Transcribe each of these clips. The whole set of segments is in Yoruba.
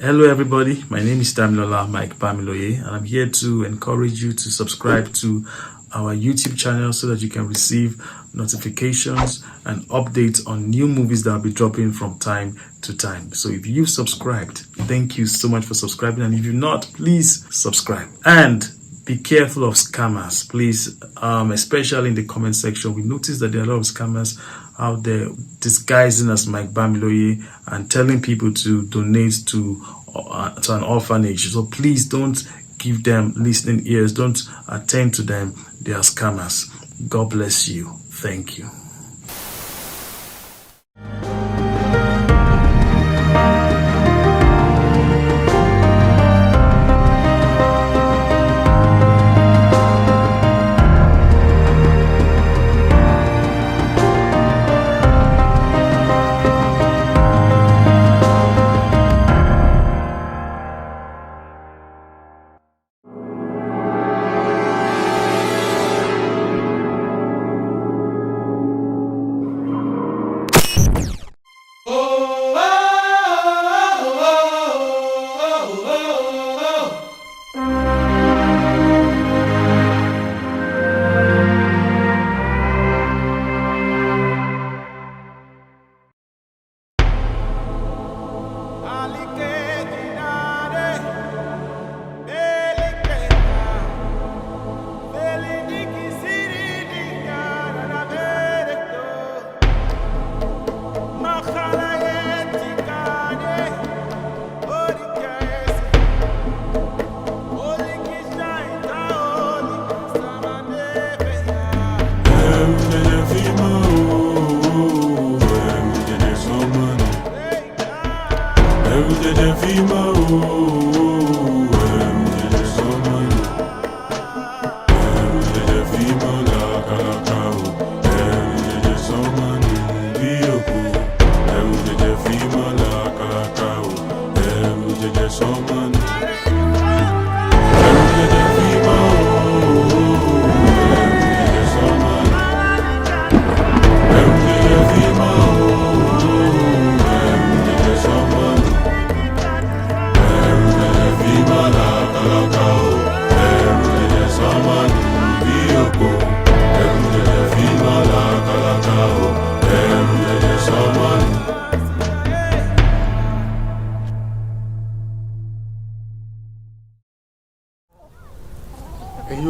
Hello everybody, my name is Damilola Mike Bamiloye, and I'm here to encourage you to subscribe to our YouTube channel so that you can receive notifications and updates on new movies that I'll be dropping from time to time. So if you've subscribed, thank you so much for subscribing, and if you're not, please subscribe. And be careful of scammers, please, especially in the comment section. We noticed that there are a lot of scammers out there disguising as Mike Bamiloye and telling people to donate to an orphanage. So please don't give them listening ears. Don't attend to them. They are scammers. God bless you. Thank you.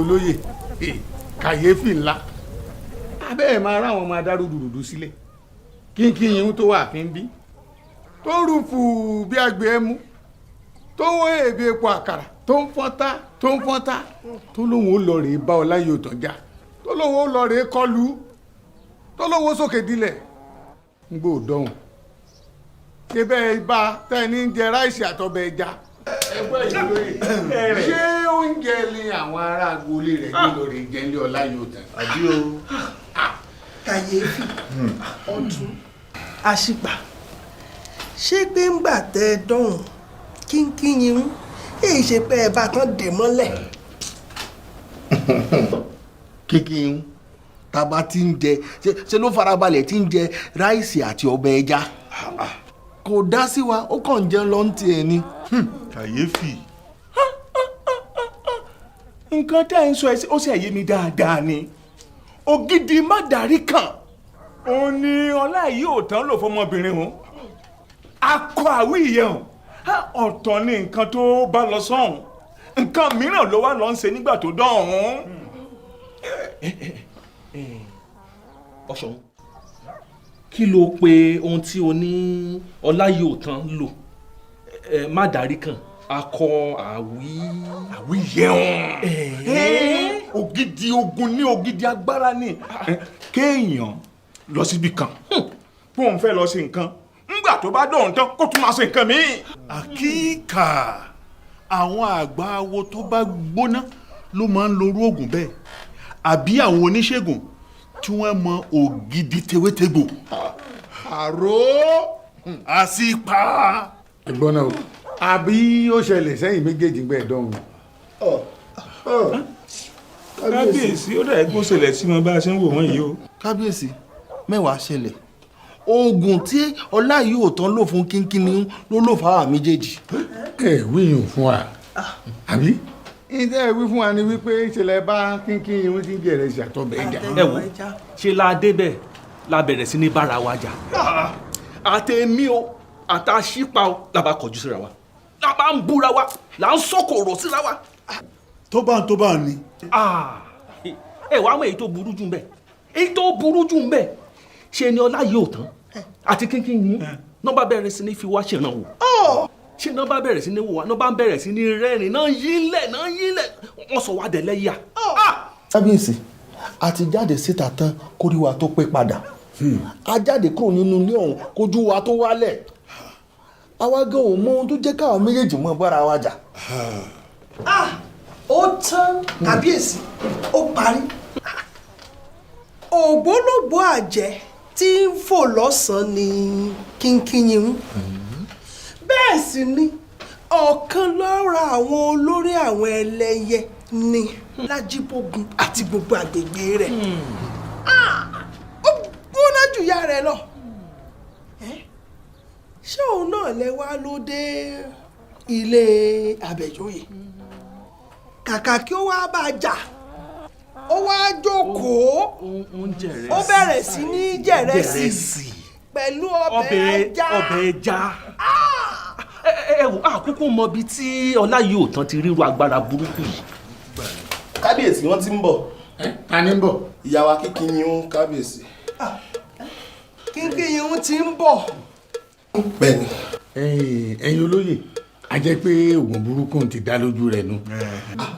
olóyè kàyéfì ńlá abẹ́ẹ̀ máa ráwọn ọmọ adárúdurùdu sílẹ̀ kínkín yìí tó wà fi ń bí tó rúfù bí agbe ẹmu tó wọ́n èbí epo àkàrà tó ń fọ́ntá tó lóun ó lọ rèé bá ọláyé òtọ́jà tó lóun ó lọ rèé kọlu tó lóun ó sókè dilẹ̀ ń gbò dọ́hùn ṣé bẹ́ẹ̀ bá tẹ́ni ń jẹ ráìsì àtọbẹ̀ ẹja ẹgbẹ́ ìlú ṣé oúnjẹ ni àwọn ará agboolé rẹ̀ gbé lórí jẹ́ńlé ọláyé òtàn àbí o. kàyéfì ọ̀tún àṣìpà ṣé pé ń gbà tẹ ẹ dọ́hùn kínkín yín èyí ṣe pé ẹ bá tán dè mọ́lẹ̀. kínkín yín tàbá tí ń jẹ ṣe ló farabalẹ̀ tí ń jẹ ráìsì àti ọbẹ̀ ẹja kò dá sí wa ó kàn ń jẹun lọ́ntì ẹ̀ ni. kàyéfì. nǹkan tẹ́ ẹ̀ ń sọ ẹ ó sì ẹ̀yẹ mi dáadáa ni ògidì má darí kan òun ni ọlá yìí ò tán lò fọmọbìnrin o akọ àwí ìyẹn o ọ̀tọ̀ ni nǹkan tó bá lọ sọ́hùn nǹkan mìíràn ló wá lọ ń ṣe nígbà tó dọ̀hún. ọ̀ṣun kí ló pe ohun tí o ní ọlá yìí ò tán lò má darí kan akọ àwí yẹn ògidì ogun ní ògidì agbára ni kéèyàn lọ síbi kan bóun fẹ́ lọ sí nǹkan ńgbà tó bá dọ̀hún tán kó tún máa ṣe nǹkan míì. àkíkà àwọn àgbà awo tó bá gbóná ló máa ń lorú oògùn bẹ́ẹ̀ àbí àwọn oníṣègùn tí wọ́n mọ ògidì tewétegbò. àrò àsìpà. ẹ̀gbọ́n náà àbí ó ṣẹlẹ̀ sẹ́yìn méjèèjì gbẹ́ ẹ̀dọ́hùn. kábíyèsí ó dàgbé kó ṣẹlẹ̀ sí wọn bá a ṣe ń wò wọ́n yìí o. kábíyèsí mẹ́wàá ṣẹlẹ̀ oògùn tí Ọláyíòtán lò fún kínkínní ló lò fáwọn méjèèjì. ẹ wíyùn fún wa àbí ìdẹ́ wí fún wa ni wípé ìṣẹ̀lẹ̀ bá kínkín irun tí ń jẹ̀rẹ̀ ṣàtọ̀bẹ̀ ẹja. ẹ wò ṣe la débẹ̀ la bẹ̀rẹ̀ sí ní bára wa jà àtẹ̀mí o àtàṣípa o la bá kọjú síra wa la bá ń búra wa la ń sọ̀kòrò síra wa. tó bá ń ni. ẹ wàá mọ èyí tó burú jù ń bẹ èyí tó burú jù ń bẹ ṣe ni Ọláyíòtán àti kínkín yìí náà bá bẹ̀rẹ̀ sí ní fi wá ṣèrànwọ́ ṣé náà bá bẹ̀rẹ̀ sí ní wò wá náà bá bẹ̀rẹ̀ sí ní rẹ́rìn náà yílẹ̀ wọ́n sọ wá dẹ̀lẹ́yà. kábíyèsí a ti jáde síta tán kóríwa tó pé padà a jáde kúrò nínú ilé ọ̀hún kójú wa tó wálẹ̀ àwa gan ò mọ ohun tó jẹ́ káwọn méjèèjì mọ́ bára wa jà. ó tán kábíyèsí ó parí ògbólógbò àjẹ́ tí ń fò lọ́sàn-án ní kínkínyìn bẹ́ẹ̀ sì ni ọ̀kan lára àwọn olórí àwọn ẹlẹ́yẹ ní Lájíbógun àti gbogbo àgbègbè rẹ̀ ó gbóná jù ya rẹ̀ lọ ṣé òun náà lẹ wá ló dé ilé Àbẹ̀joyè kàkà kí ó wá bá jà ó wá jókòó ó bẹ̀rẹ̀ sí ní jẹ̀rẹ̀sì pẹ̀lú ọbẹ̀ ẹja. ẹ wò àkókò mọ bíi tí Ọláyíòtán ti ríru agbára burúkú yìí. kábíyèsí wọ́n ti ń bọ̀. ta ni ń bọ̀. ìyá wa kínkínyìn kábíyèsí. kínkínyìn ti ń bọ̀. bẹ́ẹ̀ni. ẹ̀yin olóyè a jẹ́ pé oògùn burúkú ti dá lójú rẹ̀ nu.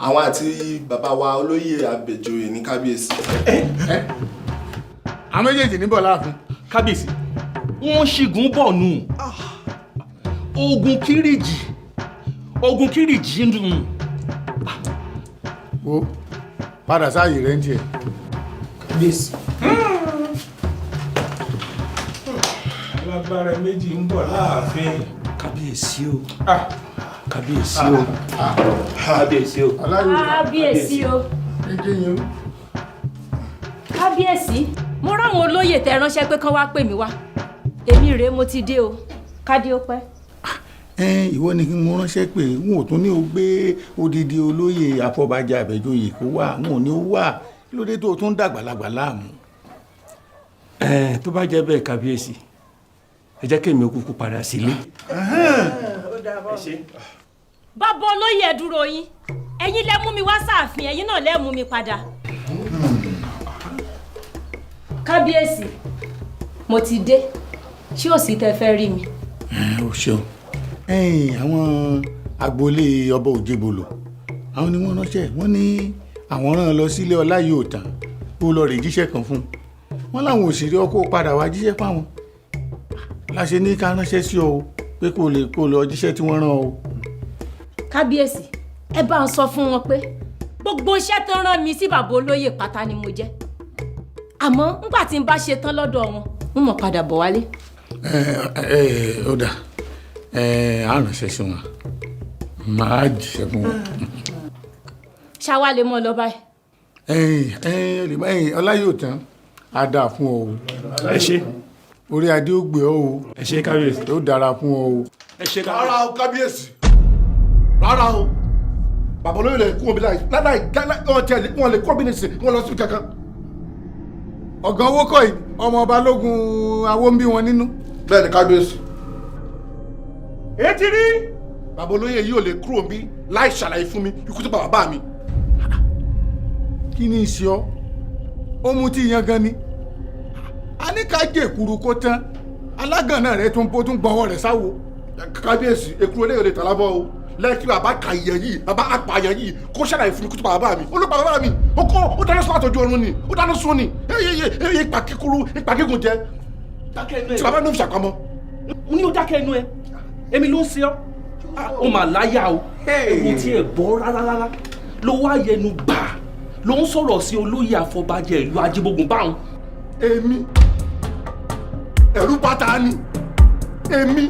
àwọn àti bàbá wa olóyè Àbẹ̀joyè ní kábíyèsí. àwọn méjèèjì níbọ̀ láàfin. kábíyèsí wọ́n ṣìgún bọ̀ nù ogun Kírìjì ń dùn. wo padà sáàyè rẹ̀ ń tiẹ̀. kábíyèsí. alágbára méjì ń bọ̀ láàfin. kábíyèsí o. kábíyèsí o. kábíyèsí o. kábíyèsí o. kábíyèsí mo ráwọn olóyè tẹ ránṣẹ́ pé kán wá pè mí wá èmi rèé mo ti dé o kádé ó pẹ́. ìwọ ni kí n ránṣẹ́ pé n ò tún ní o gbé odidi olóyè Afọbajẹ Àbẹ̀joyè kó wà n ò ní o wà kí ló dé tó o tún dàgbàlagbà láàmú. tó bá jẹ́ bẹ́ẹ̀ kábíyèsí ẹ jẹ́ kémi kúkú padà sílé. bàbá olóyè ẹ dúró yín ẹ̀yin lẹ mú mi wá sáàfin ẹ̀yin náà lẹ mú mi padà. kábíyèsí mo ti dé ṣé ò sí tẹ́ fẹ́ rí mi. o ṣeun àwọn agboolé ọba Òjèbólò àwọn ni wọ́n ránṣẹ́ wọ́n ní àwọn rán lọ sílé Ọláyíòtán kó lọ rè jíṣẹ́ kan fún wọn láwọn òṣèré ọkọ padà wá jíṣẹ́ fáwọn láṣẹ ní ká ránṣẹ́ sí ọ pé kó lọ jíṣẹ́ tí wọ́n rán ọ. kábíyèsí ẹ bá ń sọ fún wọn pé gbogbo iṣẹ́ tó rán mi sí bàbá olóyè pátá ni mo jẹ́ àmọ́ nígbà tí n bá ṣe tán lọ́dọ̀ wọn n mọ̀ padà bọ̀ wálé. ó dà á ránṣẹ́ sí wọn máa jíṣẹ́ fún wọn. ṣáwá lè mọ lọ báyìí. Ọláyíòtán á dáa fún ọ o. ẹ ṣé. orí adé ó gbé ọ o. ẹ ṣé kábíyèsí. ó dára fún ọ o. ẹ ṣé kábíyèsí. rárá o kábíyèsí rárá o bàbá olóyè lè kú omi láì wọn lè kú omi nìsín wọn lọ sí kankan. ọ̀gá owó kọ́ yìí ọmọ balógun awo ń bí wọn nínú. bẹ́ẹ̀ ni kábíyèsí. etí rí. bàbá olóyè yìí ò lè kúrò bí láì ṣàlàyé fún mi ikú tó bá bàbá mi. kí ni ìṣe ọ ó mú tí yan gan ni a ní ká jẹ èkuru kó tán alágànnà rẹ tún gbọ́wọ́ rẹ̀ sáwo. kábíyèsí èkuru olóyè lè tàlábọ̀ o lẹ́yìn bàbá kàyẹ̀ yìí bàbá apààyàn yìí kó ṣàlàyé fún mi kó tó bàbá mi olùpàá bàbá mi ó dáná sún àtọ́jú ọ̀run ni ó dáná sún ni ipa kíkúrú ipa gígùn jẹ tí bàbá mi fi ṣàpamọ́. mo ní o dákẹ́ ẹnu ẹ èmi ló ń ṣe ọ́ ó mà láyà o ewu tí ẹ bọ́ rárá ló wá yẹnu gbà ló ń sọ̀rọ̀ sí olóyè Àfọbàjẹ ìlú Ajíbógun báwọn. èmi ẹ̀rú bàtà ni èmi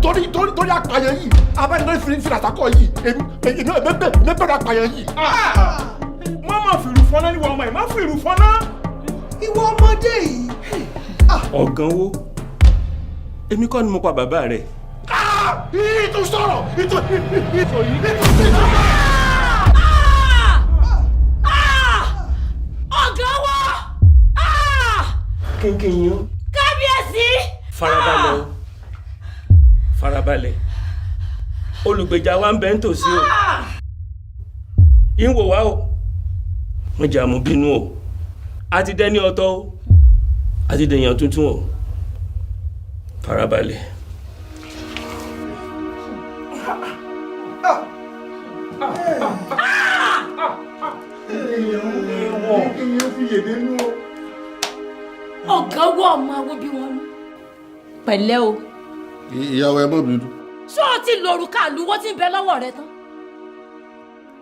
torí apààyàn yìí abẹ́rẹ́ fìlà àtàkọ́ yìí èmi bẹ̀rẹ̀ apààyàn yìí. má má fìrù fọ́nà níwọ̀ ọmọ ẹ̀ má fìrù fọ́nà. ìwọ ọmọdé yìí. ọ̀gánwó èmi kọ́ ni mo pa bàbá rẹ̀. Ìtò sọ̀rọ̀! Ìtò ọ̀gá wa! kínkín yín. kábíyèsí! farabalẹ̀ o farabalẹ̀ olùgbèjà wa ń bẹ nítòsí o yín wò wá o wọ́n jà mú bínú o a ti dẹni ọ̀tọ̀ o a ti dẹ̀yàn tuntun o farabalẹ̀. ọ̀gá wa ọmọ awo bí wọn ní. pẹ̀lẹ́ o. ìyàwó ẹ mọ̀ bínú. ṣé o ti lòrùka àlùwọ́ tí ń bẹ lọ́wọ́ rẹ tán?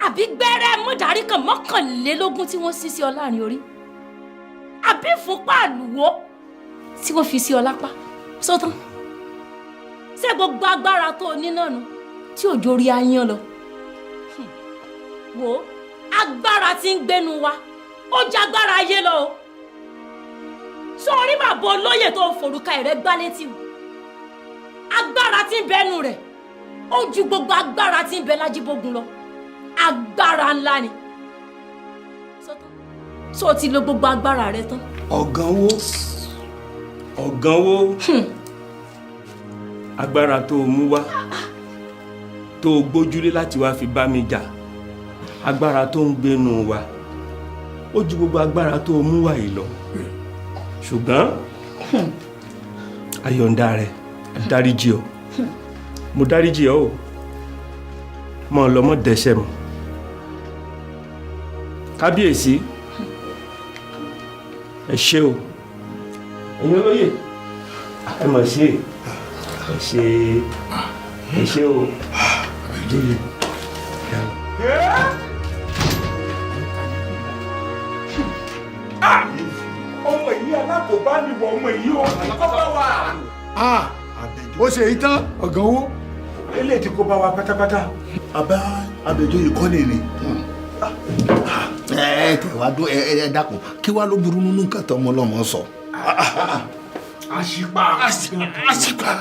àbí gbẹ́rẹ́ mọ́dàrí kan mọ́kànlélógún tí wọ́n sí sí ọ láàrin orí? àbí fúnpá àlùwọ́ tí wọ́n fi sí ọ lápá? sọ́tàn ṣé gbogbo agbára tó o ní náà nù tí òjò rí ayán lọ? wò ó agbára tí ń gbénu wa ó jẹ́ agbára ayé lọ o. sọ́ọ́rí bàbá olóyè tó forúkà rẹ̀ gbá létí o. agbára tí ń bẹnu rẹ̀ ó ju gbogbo agbára tí ń bẹ lájíbógun lọ. agbára ńlá ni. sọ ti lo gbogbo agbára rẹ tán. ọ̀gánwó agbára tó o mú wá tó o gbójúlé láti wá fi bá mi jà agbára tó ń gbénu wa ó ju gbogbo agbára tó o mú wá yìí lọ ṣùgbọ́n ayọ̀ǹda rẹ̀ dáríjì ọ́ mo dáríjì ọ́ o mọ́ ọ lọ mọ́ dẹ́ṣẹ̀ mọ́ kábíyèsí ẹ ṣé o ẹ̀yin olóyè ẹ mọ̀ ṣe ẹ ṣé o jíjẹ. ọmọ yìí alákòóbá ni wọ ọmọ yìí o kó bá wa. ó ṣe yìí tán ọ̀gán owó. eléyìí tí kò bá wa pátápátá. àbá Abẹ́jọ́yè kọ́lé ni. tẹ̀wá dún ẹ dákun kí wàá ló burú nínú nǹkan tó ọmọ ọlọ́mọ sọ. àṣìpà.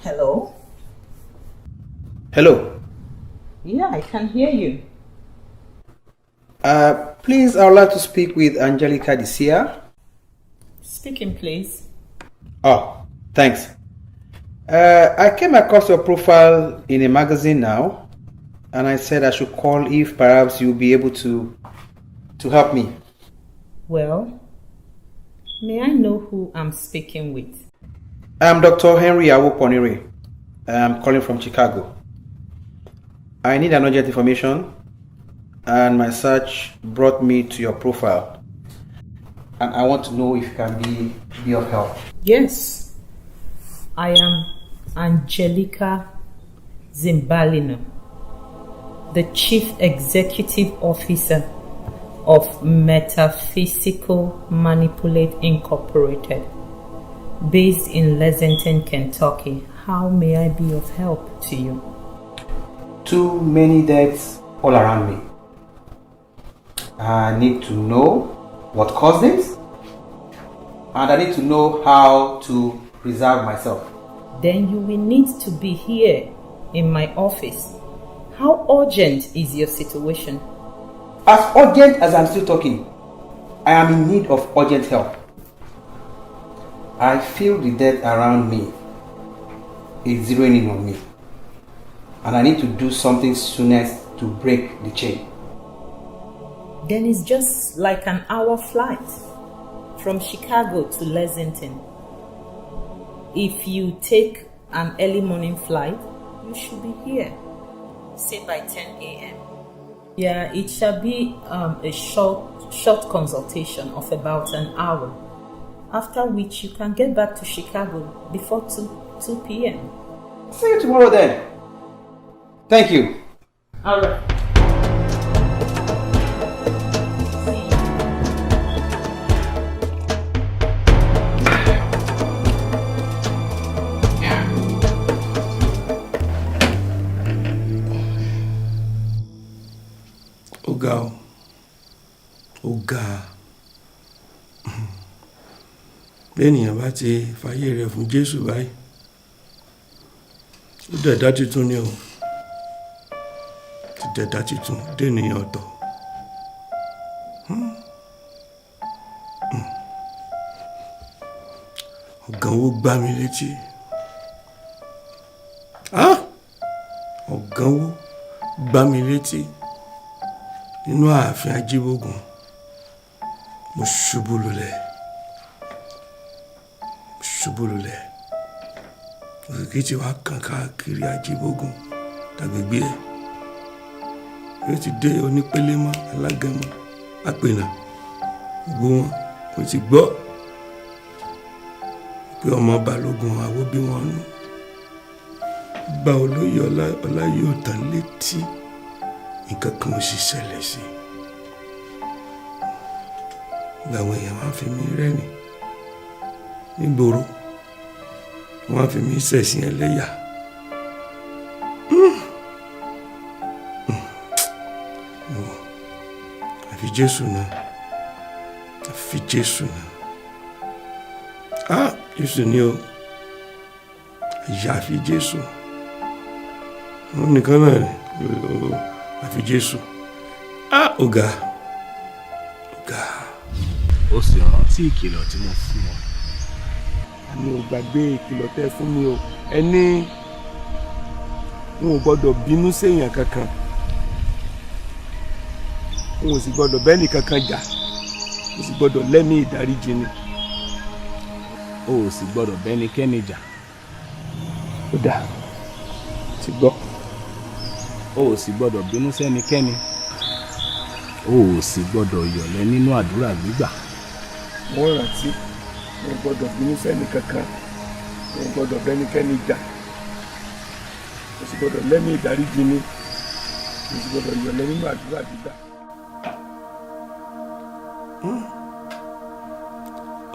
Hello? Hello. Yeah, I can hear you. Please, I would like to speak with Angelica Disia. Speaking, please. Oh, thanks. I came across your profile in a magazine now, and I said I should call if perhaps you'll be able to help me. Well, may I know who I'm speaking with? I'm Dr. Henry Awoponire. I'm calling from Chicago. I need an urgent information, and my search brought me to your profile. And I want to know if you can be of help. Yes, I am Angelica Zimbalino, the Chief Executive Officer of Metaphysical Manipulate Incorporated, based in Lexington, Kentucky. How may I be of help to you? Too many deaths all around me. I need to know what caused it, and I need to know how to preserve myself. Then you will need to be here in my office. How urgent is your situation? As urgent as I'm still talking, I am in need of urgent help. I feel the death around me is zeroing in on me, and I need to do something soonest to break the chain. Then it's just like an hour flight from Chicago to Lexington. If you take an early morning flight, you should be here, say by 10 a.m. Yeah, it shall be a short short consultation of about an hour, after which you can get back to Chicago before 2 p.m. See you tomorrow then. Thank you. All right. Ọ̀gá bẹ́ẹ̀nìyàn bá ti fàyè rẹ̀ fún Jésù báyìí ó dẹ̀dá tuntun ni o ti dẹ̀dá tuntun dènìyàn ọ̀tọ̀ ọ̀gán wo gbá mi létí ọ̀gán wo gbá mi létí nínú ààfin Ajíbógun. Mo ṣubú lulẹ̀ òkìkí tí wàá kàn káàkiri Ajíbógun tàgbègbè ẹ̀ yóò ti dé Onípélé mọ́ Alágẹmọ Àpènà gbogbo wọn mo ti gbọ́ pé ọmọ Balógun Àwóbí wọn nù gba olóyè Ọláyọ̀tán létí nǹkan kan ò sì ṣẹlẹ̀ sí i làwọn èèyàn máa fi mí rẹ́rìn nígboro wọ́n á fi mí ṣẹ̀sín ẹlẹ́yà àfi Jésù náà Jésù ni o àyàfi Jésù wọn nìkan náà àfi Jésù ọ̀gá. ó sì rántí ìkìlọ̀ tí mo fún ọ. mi ò gbàgbé ìkìlọ̀ tẹ́ fún mi o ẹni n ò gbọ́dọ̀ bínú séèyàn kankan n ò sì gbọ́dọ̀ bẹ́ẹ̀ni kankan jà n ò sì gbọ́dọ̀ lẹ́mìí ìdáríjì ni. o ò sì gbọ́dọ̀ bẹ́nikẹ́ni jà. ó dáa ti gbọ́. o ò sì gbọ́dọ̀ bínú sẹ́nikẹ́ni. o ò sì gbọ́dọ̀ yọ̀lẹ́ nínú àdúrà gbígbà. wọ́n rántí n ò gbọ́dọ̀ bínú sẹ́ni kankan n ò gbọ́dọ̀ bẹ́nikẹ́ni jà n ò sì gbọ́dọ̀ lẹ́mìí ìdáríjì ni n ò sì gbọ́dọ̀ yọ̀lẹ́ nínú àdúrà gbígbà.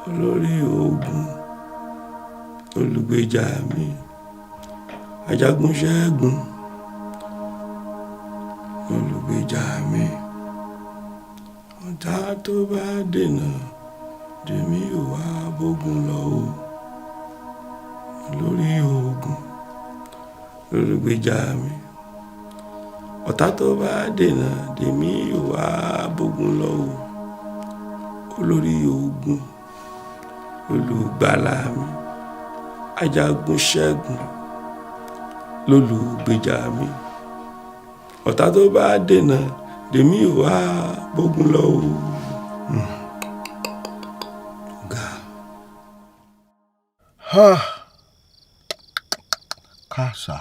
olórí ogun olùgbèjà mi ajagun ṣẹ́gun olùgbèjà mi ọ̀tá tó bá dènà dèmí ò wá bógun lọ o olórí ogun olùgbèjà mi ọ̀tá tó bá dènà dèmí ò wá bógun lọ o olórí ogun olùgbàlà mi ajagun ṣẹ́gun lólùgbèjà mi ọ̀tá tó bá dènà dèmí ò wá bógun lọ o. káàsà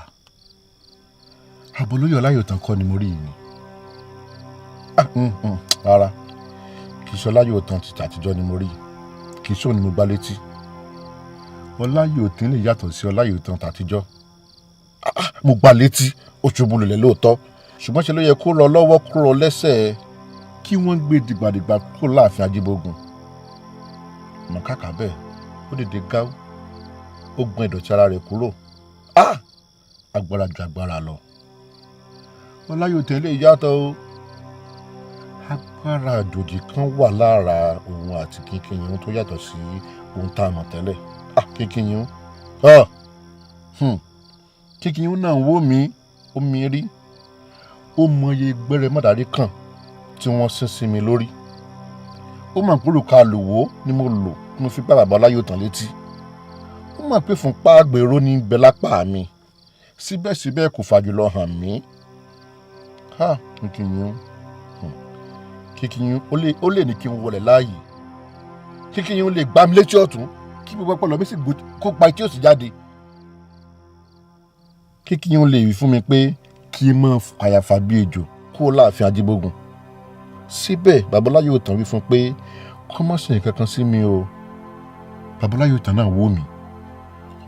àbólóyè Ọláyọ̀tán kọ́ ni mo rí yìí ni rárá kì í ṣe Ọláyọ̀tán ti tàtijọ́ ni mo rí kì í ṣe òun ni mo gbá létí Ọláyọ̀tán lè yàtọ̀ sí Ọláyọ̀tán tàtijọ́ mo gbá létí ó ṣubú lulẹ̀ lóòótọ́ ṣùgbọ́n ṣe ló yẹ kó rọ lọ́wọ́ kó rọ lẹ́sẹ̀ kí wọ́n gbé dìgbàdìgbà kúrò láàfin Ajíbógun mọ̀ kàkà bẹ́ẹ̀ ó dìde gáú ó gbọ́n ìdọ̀tí ara rẹ̀ kúrò agbára ju agbára lọ Ọláyọ̀tán lè yàtọ̀ o agbára àjòjì kan wà lára òun àti Kínkínyìn tó yàtọ̀ sí ohun tá a mọ̀ tẹ́lẹ̀ Kínkínyìn Kínkínyìn náà wò mí ó mi rí ó mọye gbẹ́rẹ́ mọ́dàrí kan tí wọ́n sín sí mi lórí ó mọ̀ pé olùkọ́ àlùwò ni mo lò tí mo fi bá bàbá Ọláyọ̀tán létí ó mọ̀ pé fún pàgbèrò ní bẹ lápá mi síbẹ̀síbẹ̀ kò fàjùlọ hàn mí Kínkínyìn ó lè ní kí n wọlé láàyè Kínkínyìn lè gbá mi létí ọ̀tún kí gbogbo ọpọlọ mi sì kó pa tí ó sì jáde Kínkínyìn lè wí fún mi pé kí n mọ àyàfà bí ejò kúrò láàfin Ajíbógun síbẹ̀ babaláyé ò tán wí fún pé kó má ṣe nǹkan kan sí mi o. babaláyé ò tán náà wò mí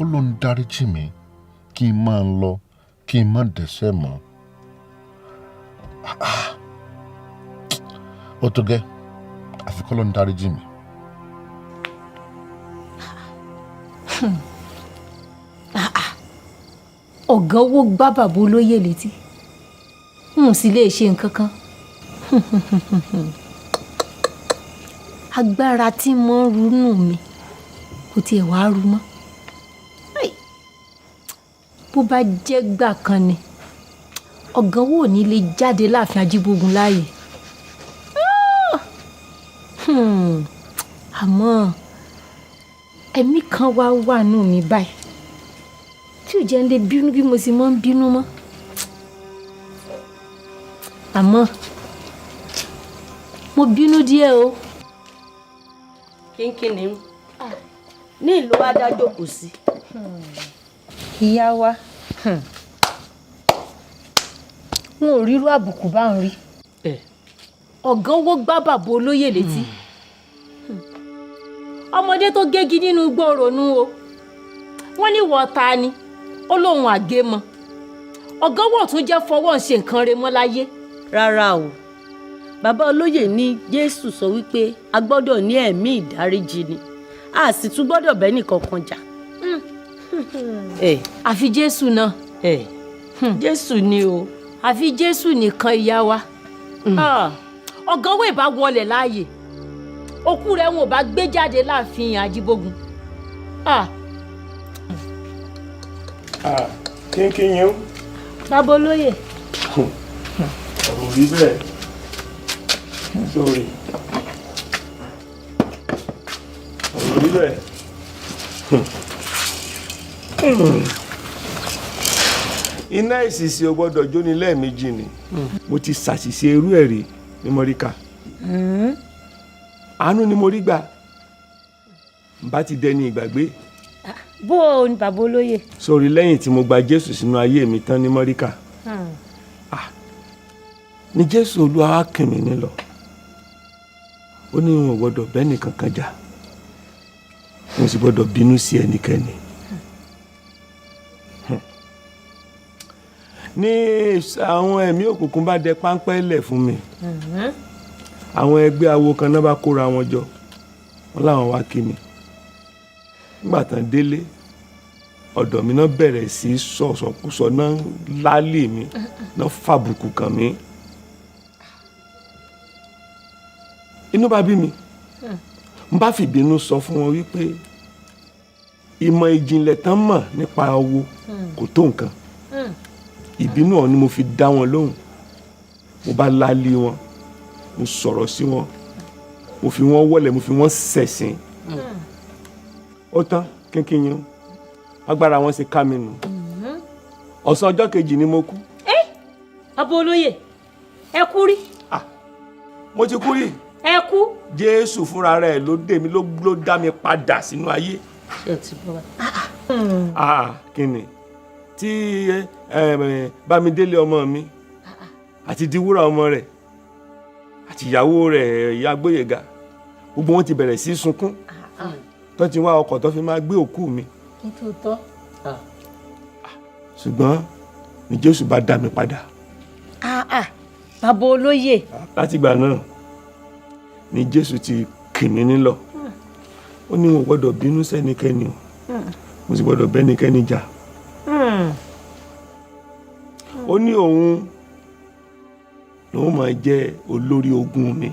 ó ló ń dáríjì mí kí n máa lọ kí n má dẹ́ṣẹ̀ mọ́. ó tó gẹ́ àfi kọ́ ló ń dáríjì mí. ọ̀gá owó gbá bàbá olóyè létí n ò sì lè ṣe nǹkan kan. agbára tí mo ń runú mi kò tiẹ̀ wá ru mọ́. bó bá jẹ́ gbà kan ni ọ̀gá owó ò ní lè jáde láàfin Ajíbógun láàyè. àmọ́ ẹ̀mí kan wà nù mí báyìí tí ò jẹ́ ń lè bínú bí mo sì máa ń bínú mọ́. àmọ́ mo bínú díẹ̀ o. kínkínní ní ìlú adájọ́ kò sí. ìyá wa n ò rírú àbùkù bá ń rí. ọ̀gá owó gbá bàbá olóyè létí. ọmọdé tó gégi nínú igbó ronú o wọ́n ní wọ́n ta ni ó lóun àgémọ ọ̀gá owó tún jẹ́ fọwọ́ ṣe nǹkan rẹ̀ mọ́ láyé. rárá o bàbá olóyè ní Jésù sọ wípé a gbọ́dọ̀ ní ẹ̀mí ìdáríjì ni a sì tún gbọ́dọ̀ bẹ́ẹ̀ nìkankan jà. àfi Jésù náà. Jésù ni o. àfi Jésù nìkan ìyá wa. ọ̀gá owó ìbá wọlé láàyè òkú rẹ̀ wọn ò bá gbé jáde láàfin Ajíbógun. kínkín yín. bàbá olóyè. ọ̀rọ̀ rí bẹ́ẹ̀ sórí ọ̀rọ̀ rí bẹ́ẹ̀. iná ìsìsì ò gbọ́dọ̀ jóni lẹ́ẹ̀mejì ni mo ti ṣàṣìṣe irú ẹ̀ rí ní mọ́ríkà àánú ni mo rí gbà n bá ti dẹni ìgbàgbé. bó o ní bàbá olóyè. sórí lẹ́yìn tí mo gba Jésù sínú ayé mi tán ní mọ́ríkà ni Jésù Olúwa wá kìn mí nílọ ó ní wọn ò gbọ́dọ̀ bẹ́ẹ̀ nìkan kan jà wọn sì gbọ́dọ̀ bínú sí ẹnikẹ́ni. ní àwọn ẹ̀mí òkùnkùn bá dẹ páńpẹ́ lẹ̀ fún mi àwọn ẹgbẹ́ awo kan náà bá kóra wọn jọ wọn láwọn wá kí mi nígbà tán délé ọ̀dọ̀ mi náà bẹ̀rẹ̀ sí sọ̀sọ̀kúsọ náà lálé mi náà fàbùkù kàn mí inú bá bí mi n bá fìbínú sọ fún wọn wípé ìmọ̀ ìjìnlẹ̀ tán mọ̀ nípa awo kò tó nǹkan ìbínú ọ̀ ni mo fi dá wọn lóhùn mo bá lálé wọn mo sọ̀rọ̀ sí wọn mo fi wọ́n wọlé mo fi wọ́n ṣẹ̀sìn ó tán kínkín yín agbára wọn ṣe ká mi nù ọ̀sán ọjọ́ kejì ni mo kú. bàbá olóyè ẹ kú rí. mo ti kú rí. ẹ kú. Jésù fúnra rẹ̀ ló dé mi ló dá mi padà sínú ayé. ṣé ẹ ti bọ́ kí ni tí Bámidélé ọmọ mi àti Diwúrà ọmọ rẹ̀ àti ìyàwó rẹ̀ Ìyá Gbóyèga gbogbo wọn ti bẹ̀rẹ̀ sí sunkún tó ti wá ọkọ̀ tó fi máa gbé òkú mi. nítòótọ́. ṣùgbọ́n ni Jésù bá dá mi padà. bàbá olóyè. látìgbà náà ni Jésù ti kì mí nílọ̀ ó ní wọn gbọ́dọ̀ bínú sẹ́nikẹ́ni o mo sì gbọ́dọ̀ bẹ́nikẹ́ni jà. ó ní òun lòun máa jẹ́ olórí ogun mi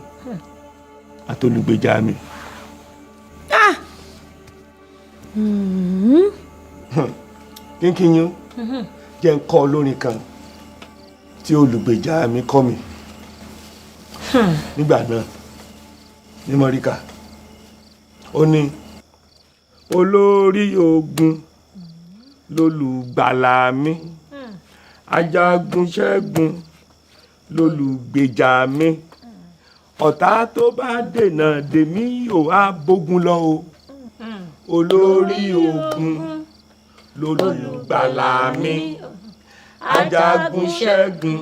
àtolùgbèjà mi. kínkín yín jẹ́ ń kọ́ olórin kan tí olùgbèjà mi kọ́ mi nígbà náà ní mọ́ríkà ó ní olórí ogun lolùgbàlà mi ajagun ṣẹ́gun lolùgbèjà mi ọ̀tá tó bá dènà dèmí ò á bógun lọ o olórí ogun lolùgbàlà mi ajagun ṣẹ́gun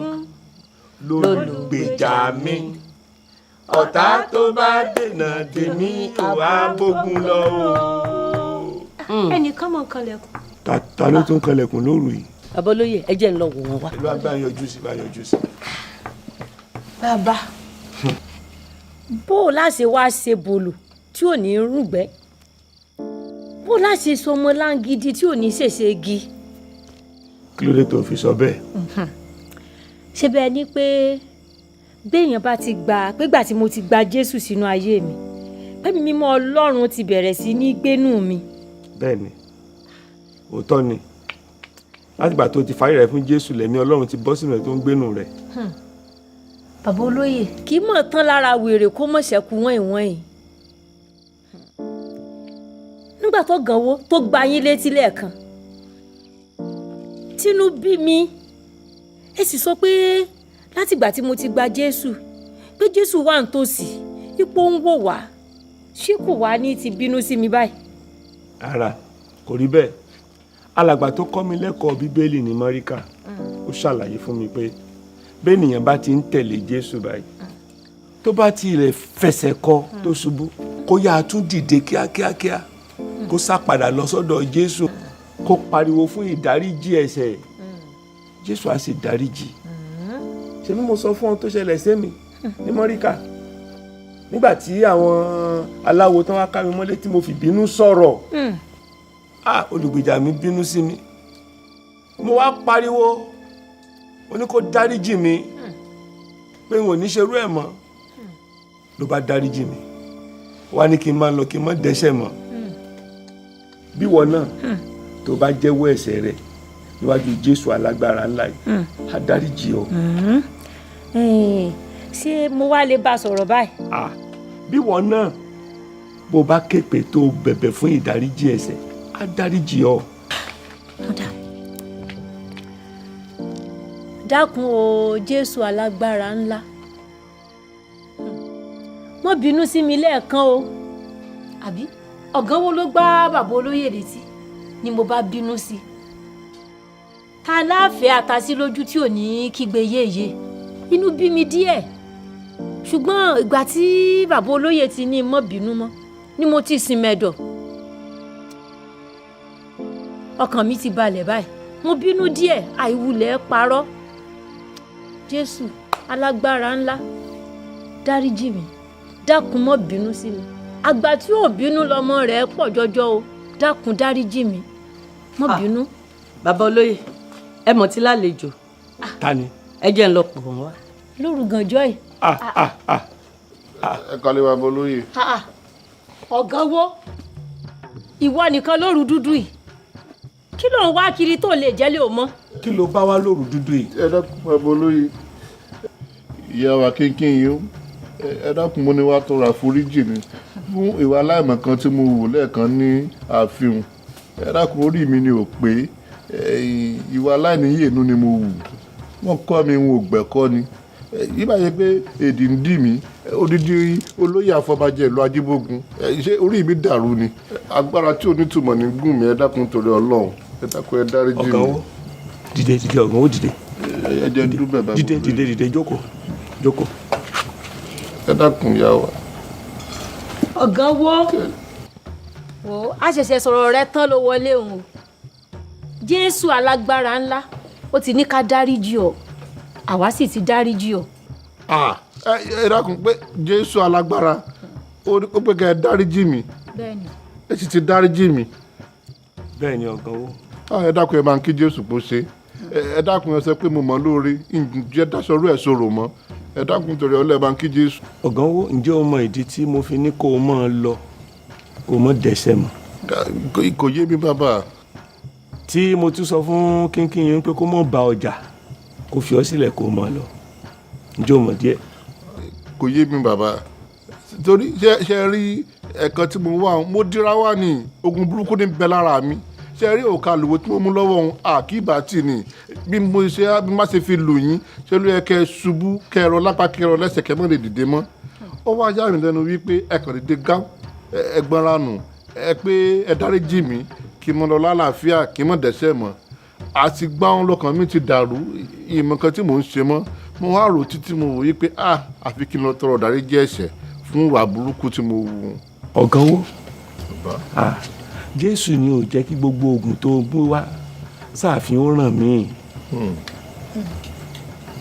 lolùgbèjà mi ọ̀tá tó bá dènà tèmi ò á bógun lọ o. ẹnìkan mọ̀ kanlẹ̀kùn. ta ló tún kanlẹ̀kùn lóru yìí. bàbá olóyè ẹ jẹ́ ń lọ wò wọ́n wá. ìlú àgbà yọjú sí bá yọjú sí. bàbá bó o láṣẹ wá ṣe bòlù tí ò ní rúgbẹ́ bó o láṣẹ sọmọ láǹgídí tí ò ní ṣèṣe igi. kí ló dé tó fi sọ bẹ́ẹ̀. ṣé bẹ́ẹ̀ ni pé béèyàn bá ti gbà pégbà tí mo ti gba Jésù sínú ayé mi pẹ́mi mímọ́ Ọlọ́run ti bẹ̀rẹ̀ sí ní gbénú mi. bẹ́ẹ̀ni òótọ́ ni látìgbà tó ti fàyè rẹ̀ fún Jésù lẹ́mí Ọlọ́run ti bọ́ sínú rẹ̀ tó ń gbénú rẹ̀. bàbá olóyè kì í mọ̀ tán lára wèrè kó mọ̀ ṣẹ́kù wọ́n ìwọ̀n yìí. nígbà tó gànwó tó gba yín létí lẹ́ẹ̀kan tínú bí mi ẹ sì sọ pé látìgbà tí mo ti gba Jésù pé Jésù wà nítòsí ipò ń wò wá ṣé kò wá ní ti bínú sí mi báyìí. ara kò rí bẹ́ẹ̀ alàgbà tó kọ́ mi lẹ́kọ̀ọ́ bíbélì ní mọ́ríkà ó ṣàlàyé fún mi pé bẹ́ẹ̀nìyàn bá ti ń tẹ̀lé Jésù báyìí tó bá ti rẹ̀ fẹsẹ̀ kọ tó ṣubú kó yáa tún dìde kíákíákíá kó sá padà lọ sọ́dọ̀ Jésù kó pariwo fún ìdáríjì ẹ̀ṣẹ̀ Jésù á sì dáríjì. ṣé bí mo sọ fún ọ tó ṣẹlẹ̀ sẹ́mi ní mọ́ríkà nígbà tí àwọn aláwo tán wá ká mi mọ́lé tí mo fi bínú sọ̀rọ̀ olùgbèjà mi bínú sí mi mo wá pariwo ó ní kó dáríjì mi pé n ò ní ṣerú ẹ̀ mọ́ ló bá dáríjì mi wá ní kí n máa lọ kí n má dẹ́ṣẹ̀ mọ́ bí wọ́n náà tó bá jẹ́wọ́ ẹ̀ṣẹ̀ rẹ̀ níwájú Jésù alágbára ńlá yìí á dáríjì ọ. ṣé mo wá lè bá a sọ̀rọ̀ báyìí. bí wọ́n náà bó bá képe tó bẹ̀bẹ̀ fún ìdáríjì ẹ̀ṣẹ̀ á dáríjì ọ. dákun o Jésù alágbára ńlá má bínú sí mi lẹ́ẹ̀kan o. àbí ọ̀gán wo ló gbá bàbá olóyè létí ni mo bá bínú sí. ta láàfẹ́ àtàsí lójú tí ò ní kígbe yéye inú bí mi díẹ̀ ṣùgbọ́n ìgbà tí bàbá olóyè ti ní mọ́ bínú mọ́ ni mo ti sin mẹ́dọ̀ ọkàn mi ti balẹ̀ báyìí mo bínú díẹ̀ àìwulẹ̀ parọ́. Jésù alágbára ńlá dáríjì mi dákun mọ́ bínú sí mi àgbà tí ò bínú lọmọ rẹ̀ pọ̀ jọjọ o dákun dáríjì mi mọ́ bínú. bàbá olóyè ẹ mọ̀ tí lálejò. ta ni. ẹ jẹ́ ń lọ pọ̀ wọ́n wá. lóru gànjọ́ yìí. ẹ kálẹ̀ bàbá olóyè. ọ̀gán wo ìwọ nìkan lóru dúdú yìí kí ló ń wá kiri tó lè jẹ́lé o mọ́. kí ló bá wá lóru dúdú yìí. ẹ dákun bàbá olóyè ìyá wa kínkín yìí ó ẹ dákun mo ní wàá tọrọ àforíjì mi fún ìwà aláìmọ̀ kan tí mo wù lẹ́ẹ̀kan ní ààfin ẹ dákun orí mi ni ò pé ìwà aláìníyèénú ni mo wù wọ́n kọ́ mi n ò gbẹ̀kọ́ ni yíba yẹ pé èdè ń dì mí odidi olóyè àfọbàjẹ́ ìlú Ajíbógun ṣé orí mi dàrú ni agbára tí onítùmọ̀ ní gùn mí ẹ dákun torí Ọlọ́run ẹ dákun ẹ dáríjì mi. ọ̀gá wo dìde ọ̀gá wo dìde. ẹ jẹ́ dúró bẹ̀ bá mi. dìde jókòó. ẹ dákun yá wa. ọ̀gán wo a ṣẹ̀ṣẹ̀ sọ̀rọ̀ rẹ tán ló wọlé òun Jésù alágbára ńlá ó ti ní ká dáríjì ọ àwa sì ti dáríjì ọ. ẹ dákun pé Jésù alágbára ó pé kẹ́ ẹ dáríjì mi bẹ́ẹ̀ni ẹ sì ti dáríjì mi. bẹ́ẹ̀ni ọ̀gá wo. ẹ dákun ẹ máa ń kí Jésù kó ṣe ẹ dákun ẹ sọ pé mo mọ̀ lóore ǹjẹ́ dáṣọrú ẹ̀ sọ̀rọ̀ mọ́ ẹ dákun torí Ọlọ́run ẹ máa ń kí Jésù. ọ̀gá wo ǹjẹ́ o mọ ìdí tí mo fi ní kó o máa lọ kó o mọ̀ dẹ́ṣẹ̀ mọ́. kò yé mi bàbá. tí mo tún sọ fún kínkín yín pé kó mọ̀ bá ọjà kó fi ọ́ sílẹ̀ kó o máa lọ ǹjẹ́ o mọ̀ díẹ̀. kò yé mi bàbá torí ṣe rí ẹ̀kan tí mo wà mo dira wà ní ogun burúkú ní bẹ lára mi ṣe rí òkà àlùwò tí mo mú lọ́wọ́ òun àkíbà tì ní bí má ṣe fi lù yín ṣe ló yẹ kẹ́ ṣubú kẹrọ lápá kẹrọ lẹ́sẹ̀ kẹ́ mọ́ lè dìde mọ́ ó wá yà mí lẹ́nu wípé ẹ kàn dìde gá ẹgbọ́n ranù ẹ pé ẹ dáríjì mí kí mo lọ lálàáfíà kí mo dẹ́ṣẹ̀ mọ́ àti gbáwọn lọ́kàn mi ti dàrú ìmọ̀ kan tí mò ń ṣe mọ́ mo wá rò títí mo wò yí pé àfi kí n lọ tọrọ ìdáríjì ẹ̀ṣẹ̀ fún ìwà burúkú tí mo wù. ọ̀gánwó Jésù ni ò jẹ́ kí gbogbo oògùn tó mú wá sáàfin ó ràn mí.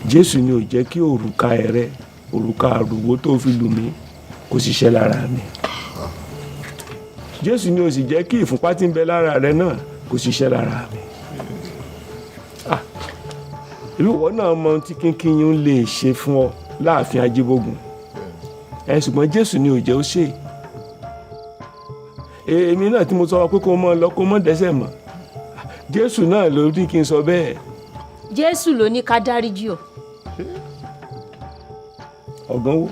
Jésù ni ò jẹ́ kí òrùka ẹ̀rẹ́ òrùka àrùwó tó fi lù mí kó ṣiṣẹ́ lára mi. Jésù ni ò sì jẹ́ kí ìfúnpá tí ń bẹ lára rẹ náà kó ṣiṣẹ́ lára mi. Ìwọ náà mọ ohun tí kínkínyún lè ṣe fún ọ láàfin Ajíbógun. Ṣùgbọ́n Jésù ni ò jẹ́ ó ṣe. Èmi náà tí mo sọ pé kó mọ lọ kó mọ dẹ́ṣẹ̀ mọ́. Jésù náà ló ní kí n sọ bẹ́ẹ̀. Jésù ló ní ká dáríjì ọ. Ọ̀gánwó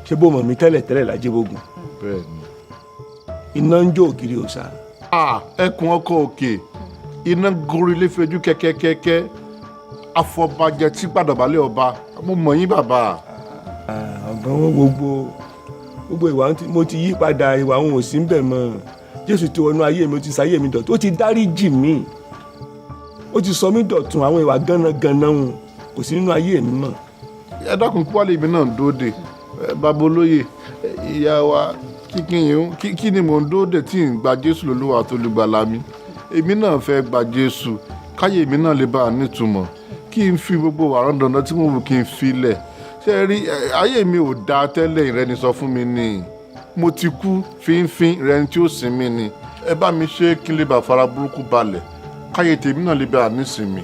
ṣé bó mọ̀ mí tẹ́lẹ̀ l'Ajíbógun. Bẹ́ẹ̀ni. Iná ń jó ògiri òòṣà. Ẹkùn ọkọ òkè iná gorí lé fẹjú kẹ́kẹ́kẹ́kẹ́ afọbajẹ tí gbàdọ̀bálẹ̀ ọba mo mọ̀ yín bàbá. Ọ̀gánwó gbogbo ìwà mo ti yí padà, ìwà òun ò sí ń bẹ̀ mọ́. Jésù ti wọnú ayé mi, ó ti sáyé mi dọ̀tun, ó ti dáríjì mí, ó ti sọ mí dọ̀tun. Àwọn ìwà gánagànà òun kò sí nínú ayé mi mọ́. Ẹ dákun kí wàá lè mi náà dóde bàbá olóyè ìyá wa kí ni mò ń dóde tí ń gba Jésù lólúwa tó lùgbàlà mi. Èmi náà fẹ́ gba Jésù káyé mi náà lè bá a nítumọ̀, kí n fi gbogbo wàrán dandan tí mo wù kí n filẹ̀. Ṣé rí ayé mi ò dáa tẹ́lẹ̀, ìrẹni sọ fún mi ni mo ti kú fínfín, ìrẹni tí ó sin mi ni. Ẹ bá mi ṣe kí n lè bá fara burúkú balẹ̀ káyé tèmi náà lè bá a nísinmi.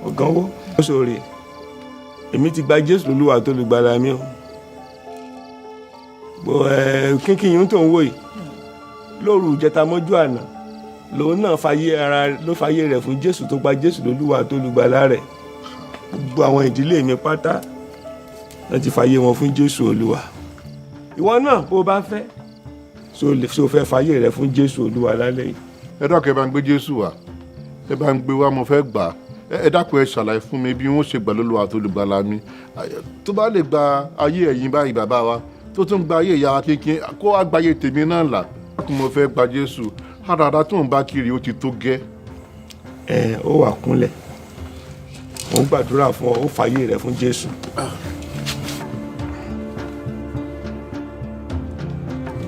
Ọ̀gánwó ó ṣòro, èmi ti gba Jésù lólúwa tó lùgbàlà mi o. Kínkínyún tó ń wò yìí lóru ìjẹta mọ́jú àná lòun náà fàyè rẹ̀ fún Jésù tó gba Jésù lólúwa tó lùgbàlà rẹ̀. Gbogbo àwọn ìdílé mi pátá láti fàyè wọn fún Jésù Olúwa. Ìwọ náà bó bá fẹ́ so fẹ́ fàyè rẹ̀ fún Jésù Olúwa lálẹ́ yìí. Ẹ dákun ẹ bá ń gbé Jésù wá, ẹ bá ń gbé wá, mo fẹ́ gbà á. Ẹ dákun ẹ ṣàlàyé fún mi bí wọ́n ṣe gbà lólúwa tó lùgbàlà mi. Tó bá lè gba ayé ẹ̀yin báyìí bàbá wa, tó tún gba ayé ìyá wa kékeré, kó wá gba ayé tèmi náà là. Mo fẹ́ gba Jésù, àdàdà tó ń bá kiri ó ti tó gẹ́. Ó wà kúnlẹ̀, ó gbàdúrà fún ọ, ó fàyè rẹ̀ fún Jésù.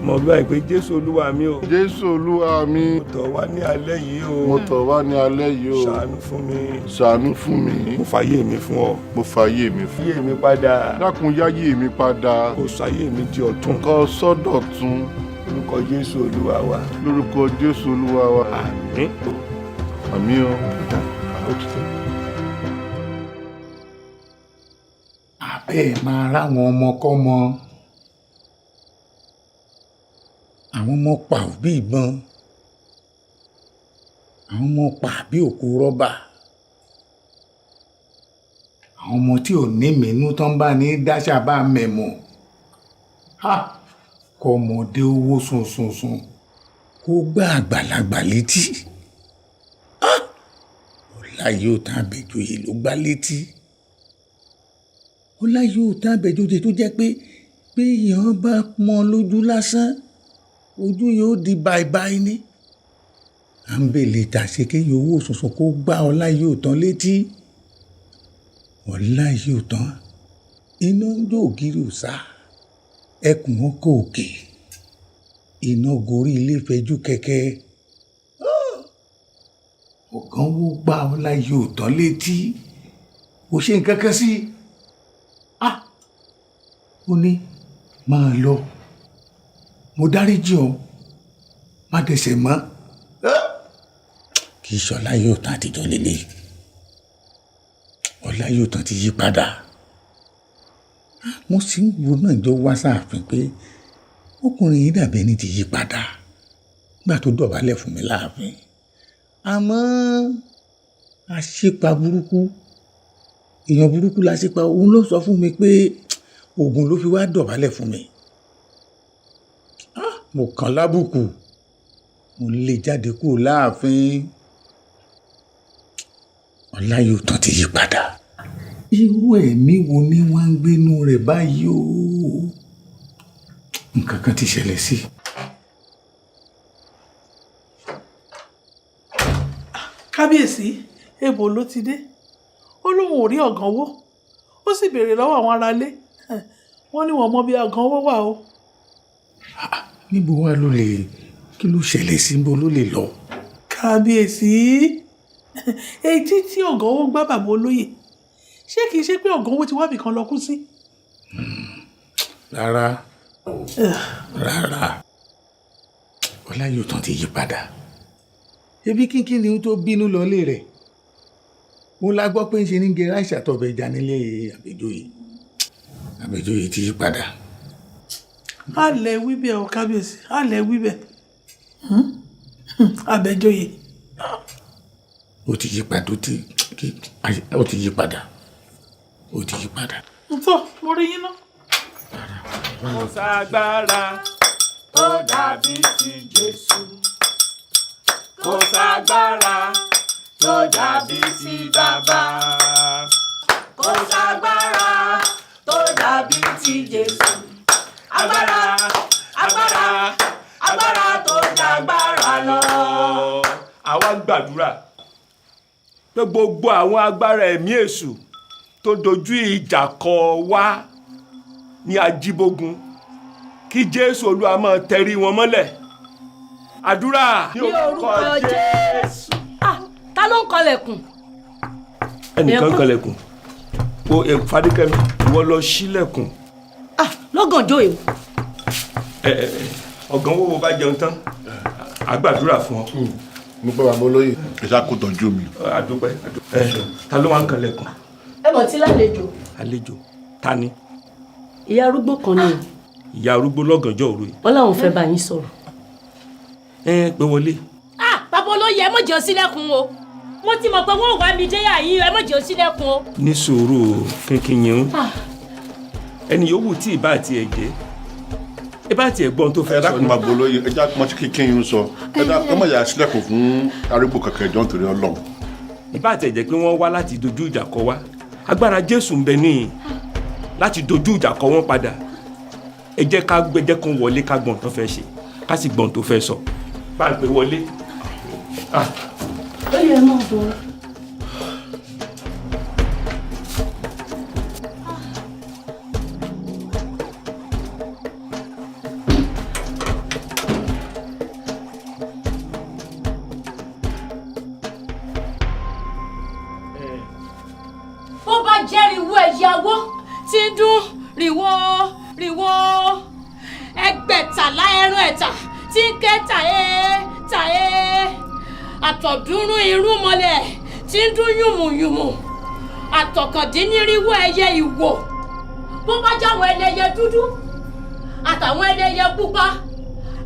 Mo bí báyìí pé Jésù Olúwa mi o. Jésù Olúwa mi. Mo tọ̀ wá ní alẹ́ yìí o. Mo tọ̀ wá ní alẹ́ yìí o. Ṣàánú fún mi. Ṣàánú fún mi. Mo fàyè mi fún ọ. Mo fàyè mi fún ọ. Yé mi padà. Dákun yáyé mi padà. Kò sáyé mi di ọ̀tun. Kò sọ́dọ̀tun. Lórúkọ Jésù Olúwa wa. Lórúkọ Jésù Olúwa wa. Àmín. Àmín o. Àbẹ́ máa ráwọn ọmọkọ́mọ, àwọn ọmọ pa òbí ìbọn, àwọn ọmọ pa bí òkú rọ́bà, àwọn ọmọ tí ò ní mìínú tán bá ní dáṣà bá mẹ̀mọ́. Kọ́mọdé owó sunsunsun kó gbá àgbàlagbà létí. Ọláyíòtán Àbẹ̀joyè ló gbá létí. Ọláyíòtán Àbẹ̀joyè tó jẹ́ pé èèyàn bá mọ́ lójú lásán ojú yóò di báibái ní. À ń bèlè tàṣe kéye owó sunsun kó gbá Ọláyíòtán létí. Ọláyíòtán iná ń jó ògiri òòṣà, ẹkùn ọkọ òkè, iná gorí ilé fẹjú kẹ̀kẹ́. Ọ̀gánwó gbá Ọláyíòtán létí, kò ṣe nǹkan kan sí. Ó ní máa lọ, mo dáríjì ọ, má dẹ̀ṣẹ̀ mọ́. Kì í ṣe Ọláyíòtán àtijọ́ lélẹ̀, Ọláyíòtán ti yí padà. Mo sì ń wo náà jọ wá sáàfin pé ọkùnrin yìí dàbí ẹni ti yí padà nígbà tó dọ̀bálẹ̀ fún mi láàfin. Àmọ́ àṣepa burúkú, èèyàn burúkú la ṣepa, òun ló sọ fún mi pé Ògún ló fi wá dọ̀bálẹ̀ fún mi. Mo kàn lábùkù, mo lè jáde kúrò láàfin. Ọláyíòtán ti yí padà. Irú ẹ̀mí wo ni wọ́n ń gbénú rẹ̀ báyìí o? Nǹkan kan ti ṣẹlẹ̀ sí. Kábíyèsí, èbò ló ti dé. ó lóun ò rí ọ̀gánwó ó sì béèrè lọ́wọ́ àwọn aráalé wọ́n ní wọ́n mọ bí ọ̀gánwó wà o. níbo wá ló lè kí ló ṣẹlẹ̀ sí níbo ló lè lọ. kábíyèsí etí tí ọ̀gánwó gbá bàbá olóyè ṣé kìí ṣe pé ọ̀gánwó ti wábì kan lọ kú sí. rárá Ọláyọ̀tán ti yí padà ebi kínkín ni ó tó bínú lọlé rẹ̀ ó la gbọ́ pé ń ṣe ní gẹ́rẹ́ àìsàtọ̀bẹ̀ ìjà nílé Àbẹ̀joyè ti yí padà. alẹ́ wíbẹ̀ ọ̀ kábíyèsí alẹ́ wíbẹ̀ Àbẹ̀joyè. ó ti yí padà ó ti yí padà. ntọ́ mo rí yín náà. Kò ságbára tó dàbí ti Jésù. Kò ságbára tó dàbí ti Bàbá. Kò ságbára tó dàbí ti Jésù. Agbára, agbára, agbára tó dàgbára lọ. Àwa gbàdúrà pé gbogbo àwọn agbára ẹ̀mí èṣù tó dojú ìjà kọ wá ní ajíbógun kí Jésù Olúwa máa tẹrí wọn mọ́lẹ̀. Àdúrà ní orúkọ Jésù. Ta ló ń kọlẹ̀kùn? Ẹnìkan kọlẹ̀kùn wo Fadékẹ́mi ìwọ lọ ṣílẹ̀kùn. Lọ́gànjọ́ èwo. Ọ̀gánwó wo bá jẹun tán àgbàdúrà fún ọ. mo gbọ́ bàbá olóyè ẹ̀ṣá kò tọ́jú mi. àdúpẹ́ ta ló wá ń kọlẹ̀kùn. Ẹ mọ̀ tí lálejò. Àlejò ta ni. Ìyá arúgbó kan ni. Ìyá arúgbó lọ́gànjọ́ òru yìí. Wọ́n láwọn fẹ́ bá yín sọ̀rọ̀. Pé wọlé. Bàbá olóyè ẹ má jẹ́ ó ṣílẹ̀kùn o. Mo ti mọ̀ pé wọ́n wá mi dé yà yín ẹ má jẹ́ ó ṣílẹ̀kùn o. Ní sùúrù kínkín yẹn ẹni yòówù tí ì bá tiẹ̀ jẹ́ ẹ bá tiẹ̀ gbọ́n tó fẹ́ sọ. ẹ dákun bàbá olóyè ẹ já mọ́tí kínkín yín sọ ẹ dákun má yà sílẹ̀kùn fún arúgbó kankan ìjọ nítorí Ọlọ́run. ìbá tiẹ̀ jẹ́ pé wọ́n wá láti dojú ìjà kọ wá agbára Jésù ń bẹ níyìn láti dojú ìjà kọ wọ́n padà ẹ jẹ́ ká gbẹ́jẹ́ kan wọlé ká gbọ́n tó fẹ́ ṣe ká sì gbọ́n tó fẹ́ sọ bá ń pè wọlé. Ó yẹ náà bọ̀. ìyàwó tí ń dún rìwọ́ rìwọ́ ẹgbẹ̀tàlá ẹran ẹ̀tà tí ń ké tàyé tàyé àtọ̀dúnrún irúnmọlẹ̀ tí ń dún yùmùyùmù àtọ̀kàndínnírinwó ẹyẹ ìwò bó bá jáwọn ẹlẹ́yẹ dúdú àtàwọn ẹlẹ́yẹ pupa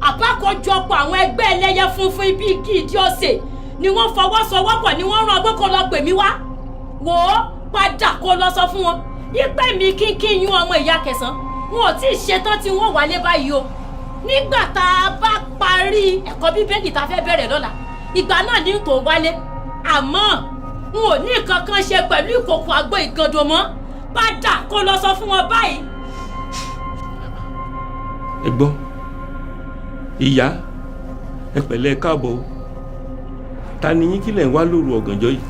àbákọjọpọ̀ àwọn ẹgbẹ́ ẹlẹ́yẹ funfun ibi igi ìdí ọ̀sẹ̀ ni wọ́n fọwọ́sowọ́pọ̀ ni wọ́n rán ọgbọ́n kó lọ pè mí wá wò ó padà kó lọ sọ fún wọn yípe mi kínkín yún ọmọ ìyá kẹsàn-án wọn ò tí ì ṣetán tí wọ́n wálé báyìí o nígbà tá a bá parí ẹ̀kọ́ bíbélì tá a fẹ́ bẹ̀rẹ̀ lọ́la ìgbà náà ní kò wálé àmọ́ n ò ní nǹkan kan ṣe pẹ̀lú ìkòkò àgbo ìgàndò mọ́ padà kó lọ sọ fún wọn báyìí. ẹ gbọ́ ìyá ẹ pẹ̀lẹ́ káàbọ̀ ta ni yín kílẹ̀ ń wá lóru ọ̀gànjọ́ yìí.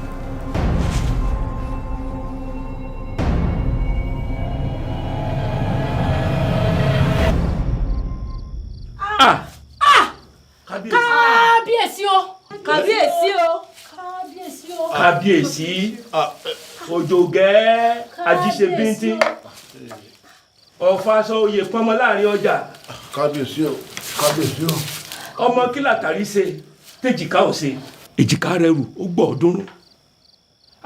kábíyèsí o kábíyèsí o kábíyèsí o. kábíyèsí òjògẹ́ ajíṣe bíntín ọ̀fàṣọ oyè pọ́nmọ́ láàrin ọjà. kábíyèsí o kábíyèsí o. ọmọ kí làtàrí ṣe tèjìká ò ṣe. èjìká rẹ̀ rù ó gbọ́ ọ̀ọ́dúnrún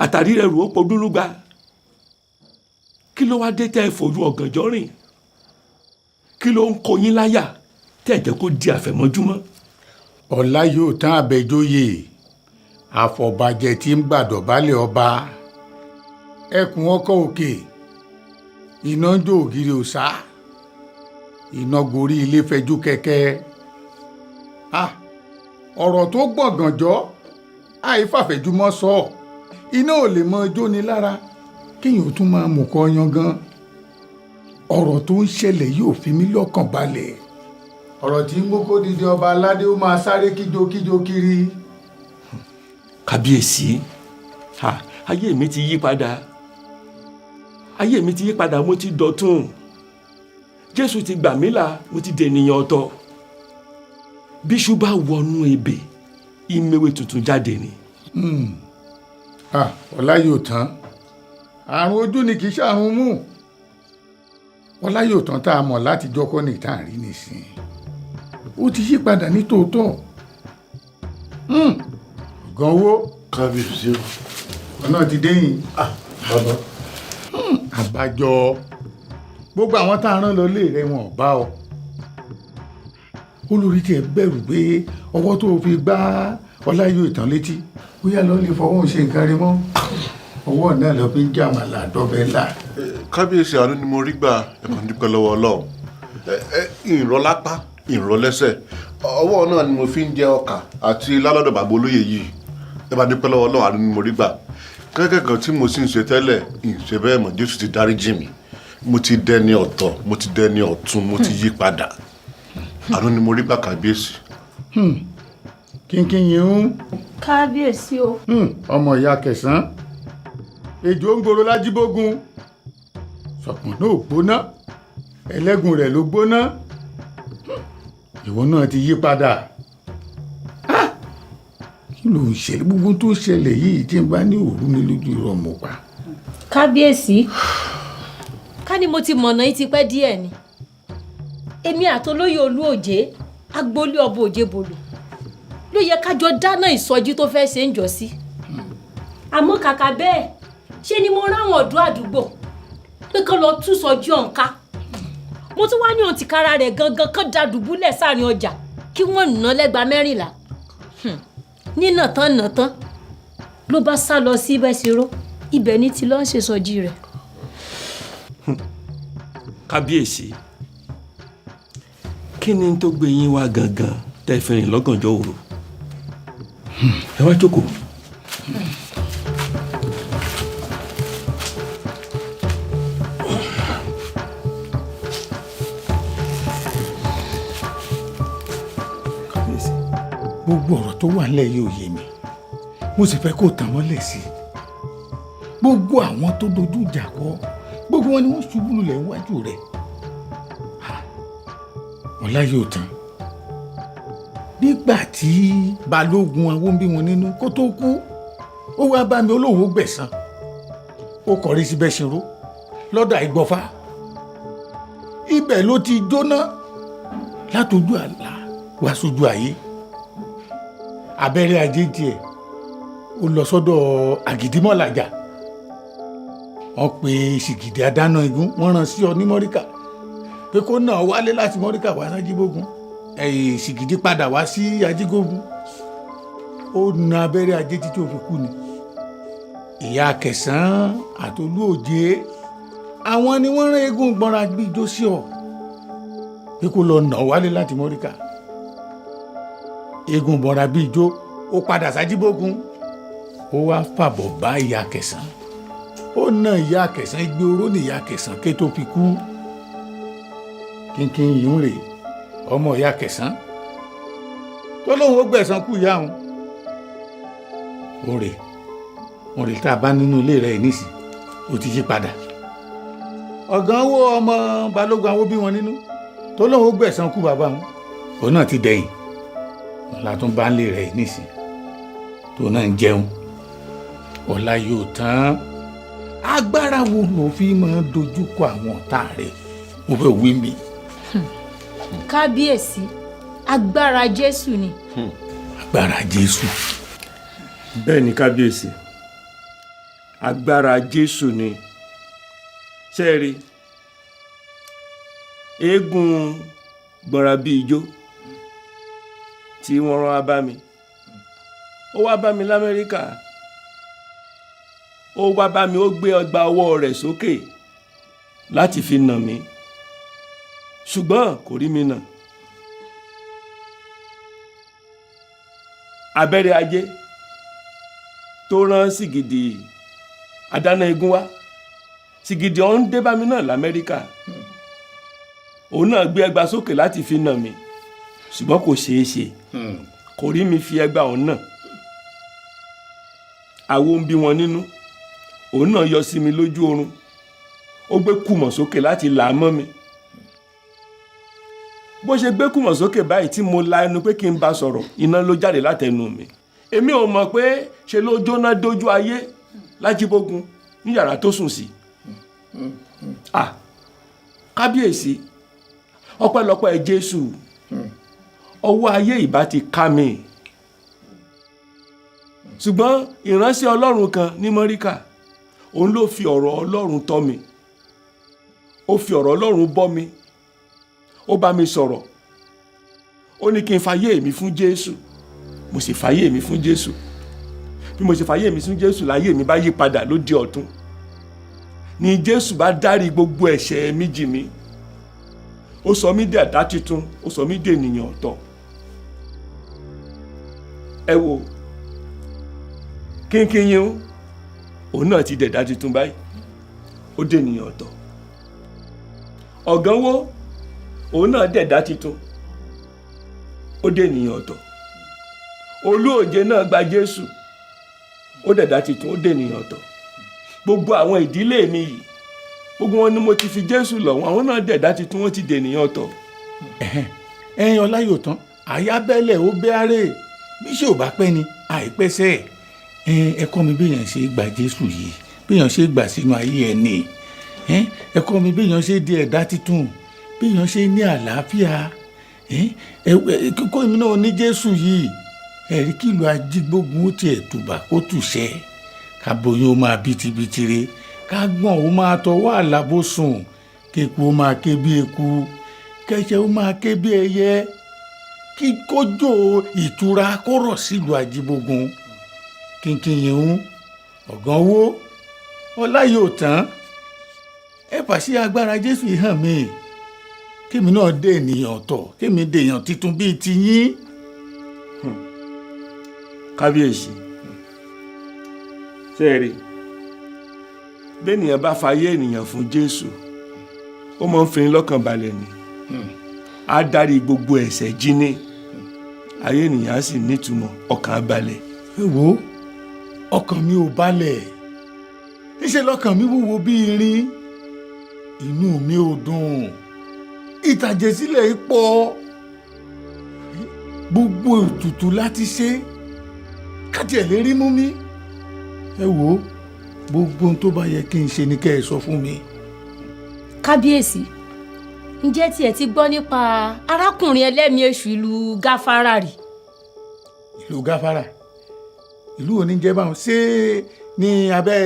àtàrí rẹ̀ rù ó pọ̀dúnrún gba kí ló wá dé tẹ́ ẹ fojú ọ̀gànjọ́ rìn kí ló ń kó yín láyà tẹ́ ẹ jẹ́ kó di àfẹ̀mọ́júmọ́. ọ̀la yóò tán Àbẹ̀joyè àfọ̀bàjẹ́ tí ń gbàdọ̀bálẹ̀ ọba ẹkùn ọkọ̀ òkè iná ń jó ògiri òsá iná gorí ilé fẹjú kẹ̀kẹ́ ọ̀rọ̀ tó gbọ̀ngànjọ́ àìfàfẹ́júmọ́ sọ iná ò lè mọ jóni lára kéèyàn tún máa mú kọ́ yangan ọ̀rọ̀ tó ń ṣẹlẹ̀ yóò fi mí lọ́kàn balẹ̀ ọ̀rọ̀ tí ń mú kó dìde ọba aládé ó máa sáré kíjokíjo kiri. kábíyèsí ayé mi ti yí padà, ayé mi ti yí padà, mo ti dọ̀tun. Jésù ti gbà mí là, mo ti dènìyàn ọ̀tọ̀. Bíṣu bá wọnú ebè, ìmẹ̀wé tuntun jáde ni. ọlá yóò tán, àrùn ojú ni kì í ṣàrùn mú. ọlá yóò tán tá a mọ̀ láti jọ́kọ́ ní ìta àrí nìsín, ó ti yí padà ní tòótọ́. ọ̀gán owó kábíyèsí o. ọ̀nà ti déyìn. bàbá. àbájọ gbogbo àwọn tá a rán lọ lé rẹ wọn ò bá ọ. olórí tiẹ̀ bẹ̀rù pé ọwọ́ tó fi gbá ọlá yóò tán létí bóyá lọ lè fọwọ́ ṣe nǹkan rí mọ́. ọwọ́ náà lọ fi ń jà màlà dọ́bẹ̀ ńlá. kábíyèsí àánú ni mo rí gbà, ẹ̀kan dúpẹ́ lọ́wọ́ ọlọ́run. ìrọ̀ lápá ìrọ̀ lẹ́sẹ̀, ọwọ́ náà ni mo fi ń jẹ ọkà àti lálọ́dọ̀ bàbá olóyè yìí. ẹ bá dúpẹ́ lọ́wọ́ ọlọ́run, àánú ni mo rí gbà. kẹ́kẹ́kan tí mo sì ń ṣe tẹ́lẹ̀ ìṣe bẹ́ẹ̀ mọ̀, Jésù ti dáríjì mi. mo ti dẹni ọ̀tọ̀, mo ti dẹni ọ̀tun, mo ti yí padà. àánú ni mo rí gbà kábíyèsí. kínkín yìí ń. kábíyèsí o. ọmọ ìyá Kẹsàn-án, ejò ń gbòòrò lájíbógun, sọ̀pọ̀n náà gbóná, ẹlẹ́gùn rẹ̀ ló gbóná. ìwọ náà ti yí padà. kí ló ń ṣẹlẹ̀? gbogbo tó ṣẹlẹ̀ yìí tí n bá ní òru mi lójú irọ́ mọ̀ pa. kábíyèsí, ká ní mo ti mọ̀nà yìí ti pẹ́ díẹ̀ ni. èmi àtolóyè Olúòjé agboolé ọba Òjébólú ló yẹ kájọ dáná ìsọjí tó fẹ́ ṣe ń jọ sí. àmọ́ kàkà bẹ́ẹ̀ ṣe ni mo ráwọn ọ̀dọ́ àdúgbò pé kán lọ tú sọjí ọ̀nká. mo tún wá ní ohun tìkára rẹ̀ gangan kán da dùbúlẹ̀ sáàrin ọjà kí wọ́n ná lẹ́gba 14. nínà tán ló bá sá lọ sí Bẹ́sìró, ibẹ̀ ní ti lọ́ọ́ ṣe sọjí rẹ̀. Kábíyèsí, kí ni tó gbé yín wá gangan tẹ́ fi rìn lọ́gànjọ́ òru? ẹ wá jókòó. gbogbo ọ̀rọ̀ tó wà nílẹ̀ yóò yé mi, mo sì fẹ́ kó tàn mọ́lẹ̀ sí i. gbogbo àwọn tó dojú ìjà kọ, gbogbo wọn ni wọ́n ṣubú lulẹ̀ níwájú rẹ̀. ọlá yóò tán, nígbà tí balógun àwọn bí wọn nínú kó tó kú, ó wá bá mi olóhùn gbẹ̀san. ó kọrí sí Bẹ́sìró lọ́dọ̀ Àìgbọ́fá. ibẹ̀ ló ti jóná látọjú àlá wá sójú ayé. abẹ́rẹ́ ajé tiẹ̀ ó lọ sọ́dọ̀ Àgìdìmọ́làjà. wọ́n pe Ṣìgìdì adáná igun, wọ́n rán sí ọ ní Mọ́ríkà pé kó náà wálé láti Mọ́ríkà wá sájíbógun. Ṣìgìdì padà wá sí Ajígógun. ó na abẹ́rẹ́ ajé títí ó fi kú ni. ìyá Kẹsàn-án àti Olúòjé àwọn ni wọ́n rán eégún gbọ́nra gbíjó sí ọ pé kó lọ nà wálé láti Mọ́ríkà. eégún gbọ́nra gbíjó ó padà sájíbógun, ó wá fàbọ̀ bá ìyá Kẹsàn-án. ó na ìyá Kẹsàn-án, igbe oró ní ìyá Kẹsàn-án ké tó fi kú. kínkín yìí ń rè ọmọ ìyá Kẹsàn-án tó lóun ó gbẹ̀san kú ìyá òun. òun rè tá a bá nínú ilé rẹ̀ nísì ó ti yí padà. ọ̀gán wo ọmọ balógun àwọn bí wọn nínú tó lóun ó gbẹ̀san kú bàbá òun, òun náà ti dẹ̀yìn. ọ̀la tó bá ń lé rẹ̀ nísì tó náà ń jẹun. ọ̀la yóò tán, agbára wo ló fi máa dojúkọ àwọn ọ̀tá rẹ̀? mo fẹ́ wí mi. kábíyèsí, agbára Jésù ni. agbára Jésù. bẹ́ẹ̀ ni kábíyèsí, agbára Jésù ni. ṣé ẹ rí eégún gbọ́nra bí ijó tí wọ́n rán wá bá mi, ó wá bá mi l'Amẹ́ríkà. ó wá bá mi, ó gbé ọgbà ọwọ́ rẹ̀ sókè láti fi nà mí, ṣùgbọ́n kò rí mi nà. abẹ́rẹ́ ajé tó rán Ṣìgìdì adáná igun wá, Ṣìgìdì ọ̀hún dé bá mi náà l'Amẹ́ríkà. òun náà gbé ẹgbà sókè láti fi nà mí, ṣùgbọ́n kò ṣeé ṣe, kò rí mi fi ẹgbà ọ̀hún náà. àwo ń bí wọn nínú, òun náà yọ sí mi lójú oorun ó gbé kùmọ̀ sókè láti là á mọ́ mi bó ṣe gbé kùmọ̀ sókè báyìí tí mo la ẹnu pé kí n bá sọ̀rọ̀ iná ló jáde látẹnu mi èmi ò mọ̀ pé ṣe ló jóná dójú ayé Lájíbógun ní yàrá tó sùn sí kábíyèsí ọpẹ́lọpẹ́ Jésù ọwọ́ ayé ìbá ti ká mi ṣùgbọ́n ìránṣẹ́ Ọlọ́run kan ní Mọ́ríkà òun ló fi ọ̀rọ̀ Ọlọ́run tọ́ mi ó fi ọ̀rọ̀ Ọlọ́run bọ́ mi ó bá mi sọ̀rọ̀ ó ní kí n fayé mi fún Jésù mo sì fayé mi fún Jésù bí mo sì fayé mi fún Jésù láyé mi bá yí padà ló di ọ̀tun ni Jésù bá dárí gbogbo ẹ̀ṣẹ̀ mi jì mí ó sọ mí di ẹ̀dá tuntun ó sọ mí di ènìyàn ọ̀tọ̀ ẹ wo kínkínyín òun náà ti dẹ̀dá tuntun báyìí ó di ènìyàn ọ̀tọ̀ ọ̀gánwó òun náà dẹ̀dá tuntun ó di ènìyàn ọ̀tọ̀ olóòjé náà gba Jésù ó dẹ̀dá tuntun ó di ènìyàn ọ̀tọ̀ gbogbo àwọn ìdílé mi yìí gbogbo wọn ni mo ti fi Jésù lọ̀ wọ́n àwọn náà dẹ̀dá tuntun wọ́n ti di ènìyàn ọ̀tọ̀. ẹyin Ọláyọ̀tán àyábẹ́lẹ̀ ó bẹ́ẹ̀rẹ̀ bí ṣé ò bá pẹ́ ni àìpẹ́sẹ̀ ẹ kọ́ mi béèyàn ṣe gba Jésù yìí béèyàn ṣe gbà sínú ayé ẹ̀ ní ẹ kọ́ mi béèyàn ṣe di ẹ̀dá tuntun béèyàn ṣe ní àlàáfíà kíkọ́ èmi náà ní Jésù yìí ẹ̀rí kìlọ̀ Ajígbógun ó tiẹ̀ tùbà ó tùṣẹ́ káboyún ó máa bìtìbìtìrè kágbọ̀n ó máa tọwọ́ àlàbòsùn kéku ó máa ké bí eku kẹ́sẹ́ ó máa ké bí ẹyẹ kí kójó ìtura kó rọ̀ sílùú Ajígbógun kínkínyìn ọ̀gánwó Ọláyọ̀tán ẹ fàṣẹ agbára Jésù yìí hàn mí kémi náà dé ènìyàn ọ̀tọ̀ kémi dé èèyàn tuntun bíi tiyín. kábíyèsí sẹ́ẹ̀rì bẹ́ẹ̀nìyàn bá fayé ènìyàn fún Jésù ó máa ń fi lọ́kàn balẹ̀ ni á dárí gbogbo ẹ̀ṣẹ̀ jì ní ayé ènìyàn á sì nítumọ̀ ọkàn á balẹ̀. ẹ wo ọkàn mi ò balẹ̀ níṣẹ́ lọ́kàn mi wúwo bí irin inú mi ò dùn ìtàjẹ̀sílẹ̀ pọ̀ gbogbo ètùtù láti ṣe kájí ẹ̀ lè rí mú mi ẹ wo gbogbo ohun tó bá yẹ kí n ṣe ni kẹ́ ẹ sọ fún mi. kábíyèsí ǹjẹ́ tiẹ̀ ti gbọ́ nípa arákùnrin ẹlẹ́mìí èṣù ìlú gáfárà rí. ìlú gáfárà ìlú òní jẹ́ báwọn ṣé ní abẹ́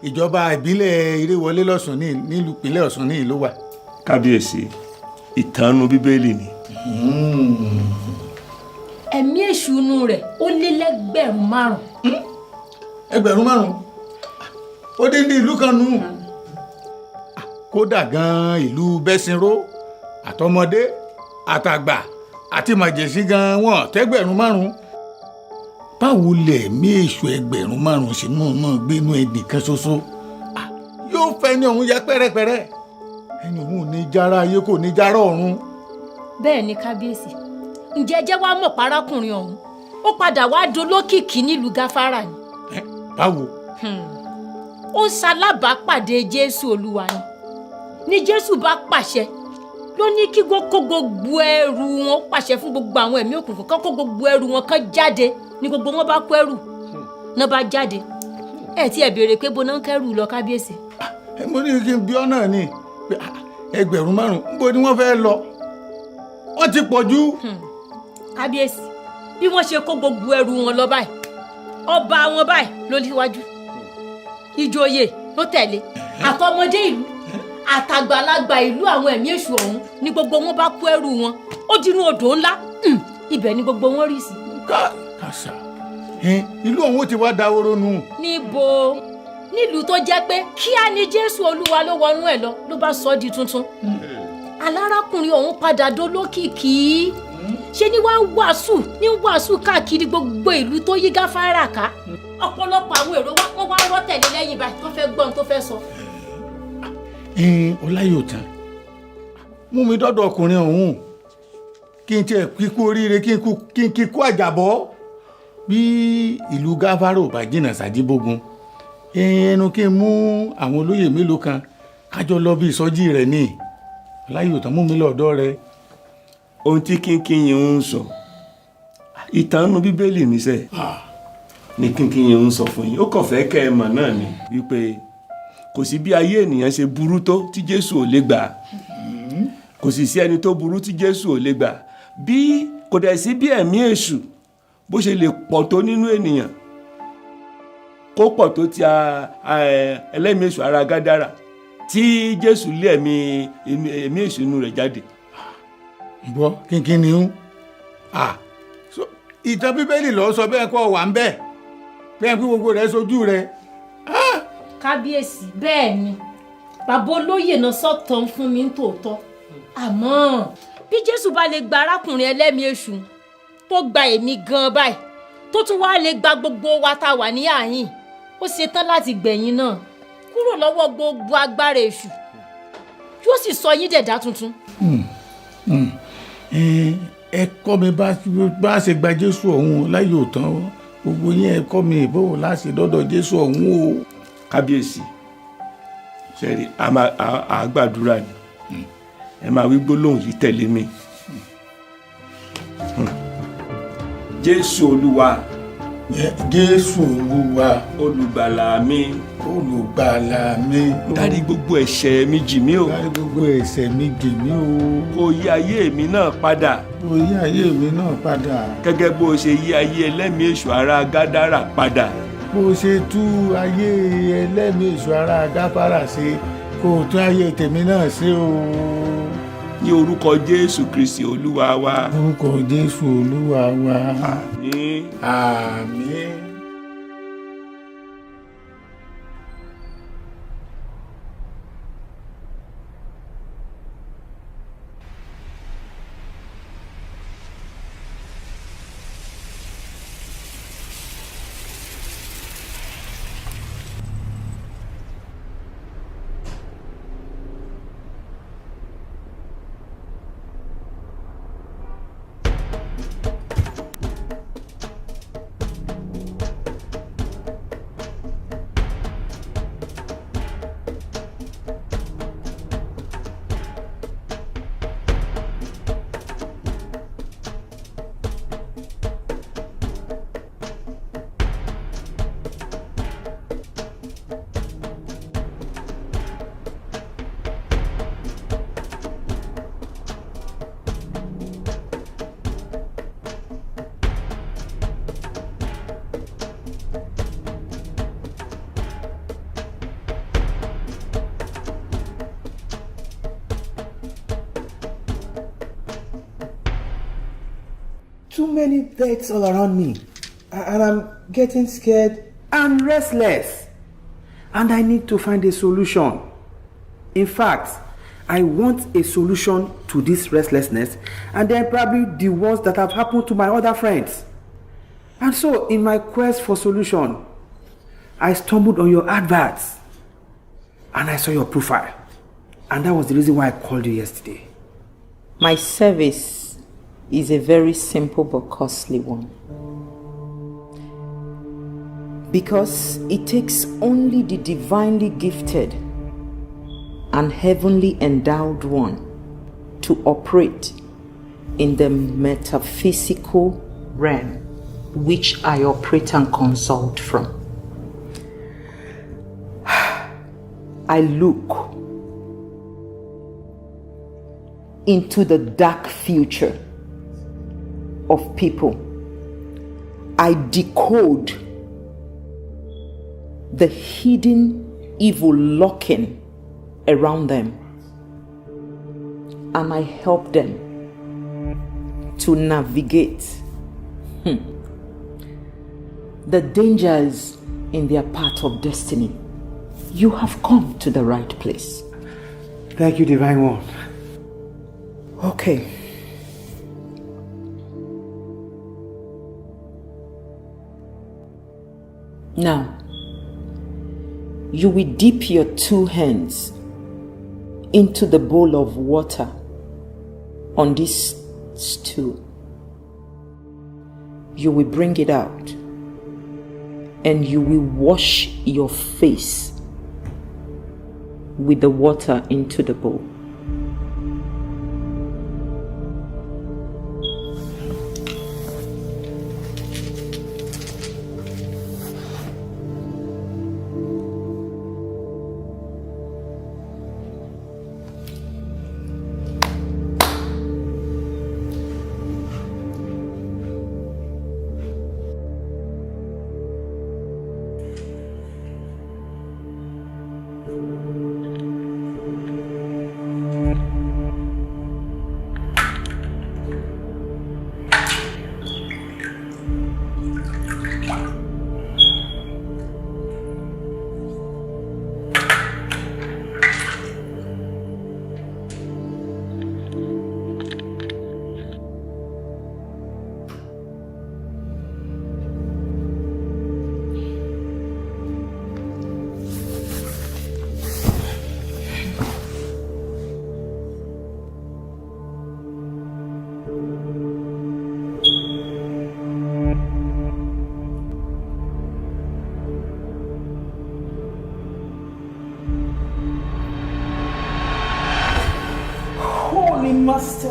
ìjọba ìbílẹ̀ Ìrèwọlé lọ́sùn nílùú ìpínlẹ̀ Ọ̀ṣun ní ìlú wa. kábíyèsí ìtànú bíbélì ni. ẹ̀mí èṣù inú rẹ̀ ó lé lẹ́gbẹ̀rún 5. ẹgbẹ̀rún 5 ó dé ní ìlú kan nù kódà gan ìlú Bẹ́sìnró àtọmọdé àtàgbà àti màjèṣí gan wọn tẹ́gbẹ̀rún 5 báwo lẹ̀ mí èṣù ẹgbẹ̀rún 5 sínú náà gbénú ẹnìkan ṣoṣo yóò fẹ́ ní ọ̀hún ya pẹ́rẹ́pẹ́rẹ́ ẹni òun ò ní jára ayé kò ní jára ọ̀run. bẹ́ẹ̀ ni kábíyèsí ǹjẹ́ jẹ́ wàá mọ̀ parákùnrin ọ̀hún ó padà wá dolókìkí nílùú gáfárà ni. báwo. ó ṣalábàápàdé Jésù Olúwa ni Jésù bá pàṣẹ ló ní kí kó gbogbo ẹrù wọn pàṣẹ fún gbogbo àwọn ẹ̀mí òkùnkùn kó gbogbo ẹrù wọn kán jáde ní gbogbo wọn bá kó ẹrù náà bá jáde ẹ tí ẹ béèrè pé bó náà ń kẹrù lọ kábíyèsí. mo ní kí n bí ọ náà ni ẹgbẹ̀rún 5 níbo ni wọ́n fẹ́ lọ wọ́n ti pọ̀ jù. kábíyèsí bí wọ́n ṣe kó gbogbo ẹrù wọn lọ báyìí ọba wọn báyìí ló léwájú ìjòyè ló tẹ̀lé àtọmọdé ìlú àtàgbàlagbà ìlú àwọn ẹ̀mí èṣù ọ̀hún ni gbogbo wọn bá kó ẹrù wọn ó dínú odò ńlá ibẹ̀ ni gbogbo wọn rì sí. kàṣà ìlú ọ̀hún ti wá dahoro nù. níbo nílùú tó jẹ́ pé kíá ni Jésù Olúwa ló wọnú ẹ̀ lọ ló bá sọ ọ́ di tuntun alárakùnrin ọ̀hún padà dolókìkí ṣe ni wàásù káàkiri gbogbo ìlú tó yí gáfárà ká ọ̀pọ̀lọpọ̀ àwọn èrò wọn wá rọ́ tẹ̀lé lẹ́yìn báyìí tó fẹ́ gbọ́n tó fẹ́ sọ. Ọláyọ̀tán mú mi dọ́dọ̀ ọkùnrin ọ̀hún kí n tiẹ̀ kíkú oríire kí n kíkú àjàbọ́ bí ìlú gáfárà ò bá jìnnà sàjíbógun ẹnu kí n mú àwọn olóyè mélòó kan kájọ lọ bí ìsọjí rẹ̀ ní láyé òtán mú mi lọ́dọ̀ rẹ̀. ohun tí kínkínyìn ń sọ ìtàn nínú bíbélì níṣẹ́ ni kínkínyìn ń sọ fún yín. ó kàn fẹ́ kẹ́ ẹ mọ̀ náà ni wípé kò sí bí ayé ènìyàn ṣe burú tó tí Jésù ò lè gbà, kò sì sí ẹni tó burú tí Jésù ò lè gbà, bí kò dẹ̀ sí bí ẹ̀mí èṣù bó ṣe lè pọ̀ tó nínú ènìyàn kó pọ̀ tó ti ẹlẹ́mìí èṣù ara Gádárà tí Jésù lé ẹ̀mí èṣù inú rẹ̀ jáde. gbọ́ kínkín ni ń ìtàn bíbélì lọ sọ bẹ́ẹ̀ kọ́ wà ń bẹ́ẹ̀ bẹ́ẹ̀ kí gbogbo rẹ̀ sojú rẹ̀. kábíyèsí bẹ́ẹ̀ ni bàbá olóyè náà sọ̀tàn fún mi tòótọ́ àmọ́ bí Jésù bá lè gba arákùnrin ẹlẹ́mìí èṣù tó gba èmi gan báyìí tó tún wá lè gba gbogbo wa tá a wà ní àyìn ó ṣetán láti gbẹ̀yìn náà kúrò lọ́wọ́ gbogbo agbára èṣù yóò sì sọ yín dẹ̀dá tuntun. ẹ kọ́ mi bá ṣe gba Jésù ọ̀hún láyé òtán gbogbo yín ẹ kọ́ mi ìbọ̀wọ̀ láti dọ́dọ̀ Jésù ọ̀hún o. kábíyèsí ṣẹ́rí àgbàdúrà ni ẹ máa wí gbólóhùn yìí tẹ̀lé mi. Jésù Olúwa. Jésù Olúwa. Olùgbàlà mi. Olùgbàlà mi. Dárí gbogbo ẹ̀ṣẹ̀ mi jì mí o. Dárí gbogbo ẹ̀ṣẹ̀ mi jì mí o. Kó yí ayé mi náà padà. Kó yí ayé mi náà padà. Gẹ́gẹ́ bó o ṣe yí ayé ẹlẹ́mìí èṣù ara Gádárà padà. Bó o ṣe tú ayé ẹlẹ́mìí èṣù ara Gáfárà ṣe kó o tún ayé tèmi náà ṣe o. Ní orúkọ Jésù Kristi Olúwa wa. Orúkọ Jésù Olúwa wa. Àmín. Àmín. Too many deaths all around me, and I'm getting scared and restless. And I need to find a solution. In fact, I want a solution to this restlessness, and then probably the ones that have happened to my other friends. And so, in my quest for solution, I stumbled on your adverts, and I saw your profile. And that was the reason why I called you yesterday. My service is a very simple but costly one. Because it takes only the divinely gifted and heavenly endowed one to operate in the metaphysical realm which I operate and consult from. I look into the dark future of people. I decode the hidden evil lurking around them, and I help them to navigate the dangers in their path of destiny. You have come to the right place. Thank you, Divine One. Okay. Now, you will dip your 2 hands into the bowl of water on this stool. You will bring it out and you will wash your face with the water into the bowl. Holy Master.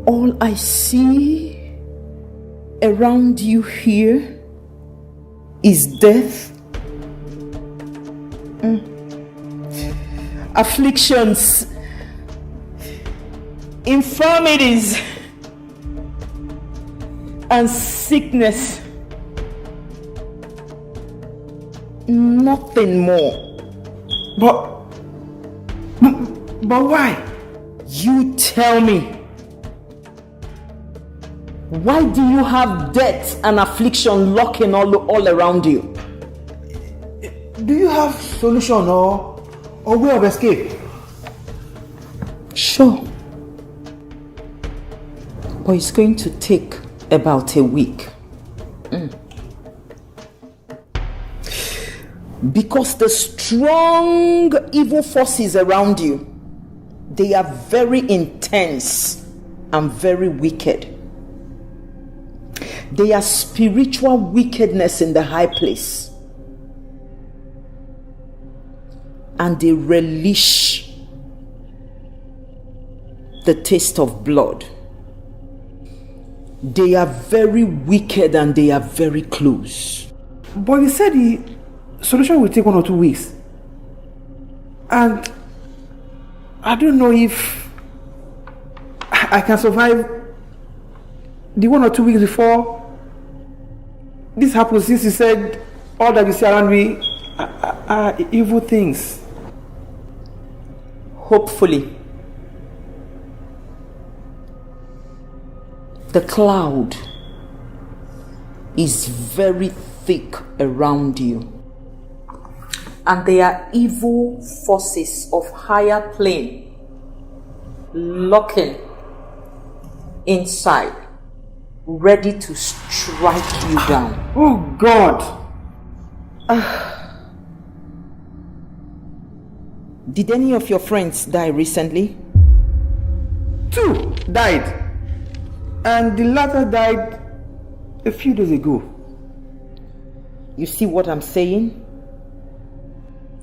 All I see around you here is death, afflictions, infirmities, and sickness. Nothing more. But why? You tell me. Why do you have death and affliction lurking all around you? Do you have solution or way of escape? Sure. But it's going to take about a week. Because the strong evil forces around you, they are very intense and very wicked. They are spiritual wickedness in the high place. And they relish the taste of blood. They are very wicked and they are very close. But you said the solution will take 1 or 2 weeks. And I don't know if I can survive the 1 or 2 weeks before this happens, since you said all that you see around me are evil things. Hopefully. The cloud is very thick around you. And there are evil forces of higher plane lurking inside, ready to strike you down. Oh God! Did any of your friends die recently? 2 died. And the latter died a few days ago. You see what I'm saying?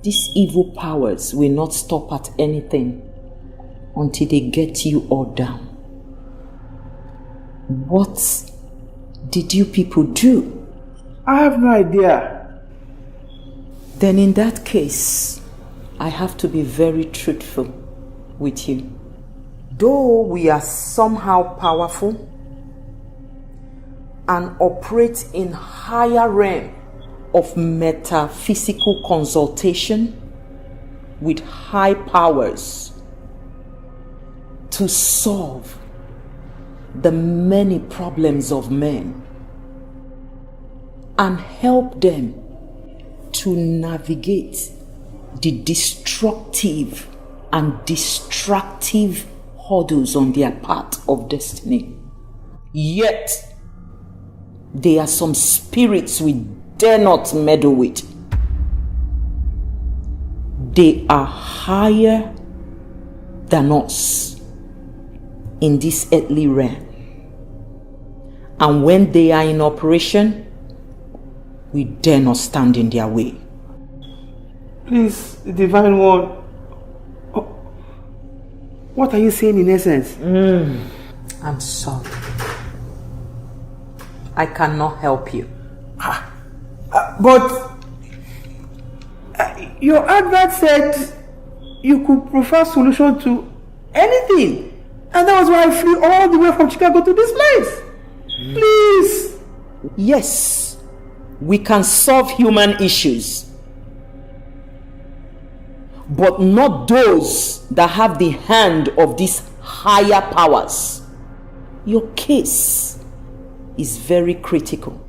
These evil powers will not stop at anything until they get you all down. What did you people do? I have no idea. Then in that case, I have to be very truthful with you. Though we are somehow powerful and operate in higher realm of metaphysical consultation with high powers to solve the many problems of men and help them to navigate the destructive and distractive hurdles on their path of destiny. Yet, there are some spirits we dare not meddle with. They are higher than us in this earthly realm. And when they are in operation, we dare not stand in their way. Please, Divine One, what are you saying in essence? I'm sorry. I cannot help you. But your advert said you could prefer solution to anything. And that was why I flew all the way from Chicago to this place. Please. Yes, we can solve human issues, but not those that have the hand of these higher powers. Your case is very critical.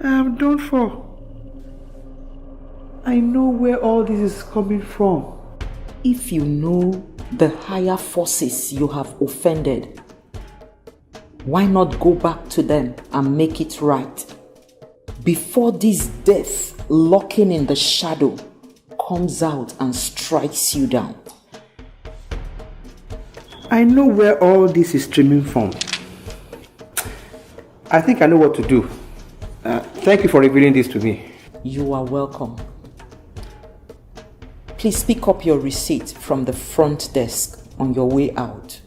I'm done for. I know where all this is coming from. If you know the higher forces you have offended, why not go back to them and make it right before this death lurking in the shadow comes out and strikes you down? I know where all this is streaming from. I think I know what to do. Thank you for revealing this to me. You are welcome. Please pick up your receipt from the front desk on your way out.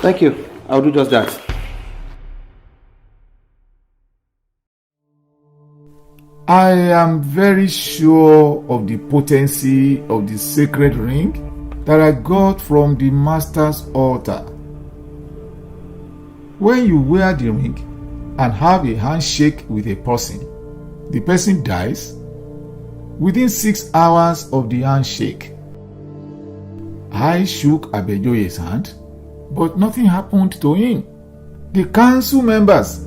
Thank you. I'll do just that. I am very sure of the potency of the sacred ring that I got from the master's altar. When you wear the ring and have a handshake with a person, the person dies within 6 hours of the handshake. I shook Abejoye's hand, but nothing happened to him. The council members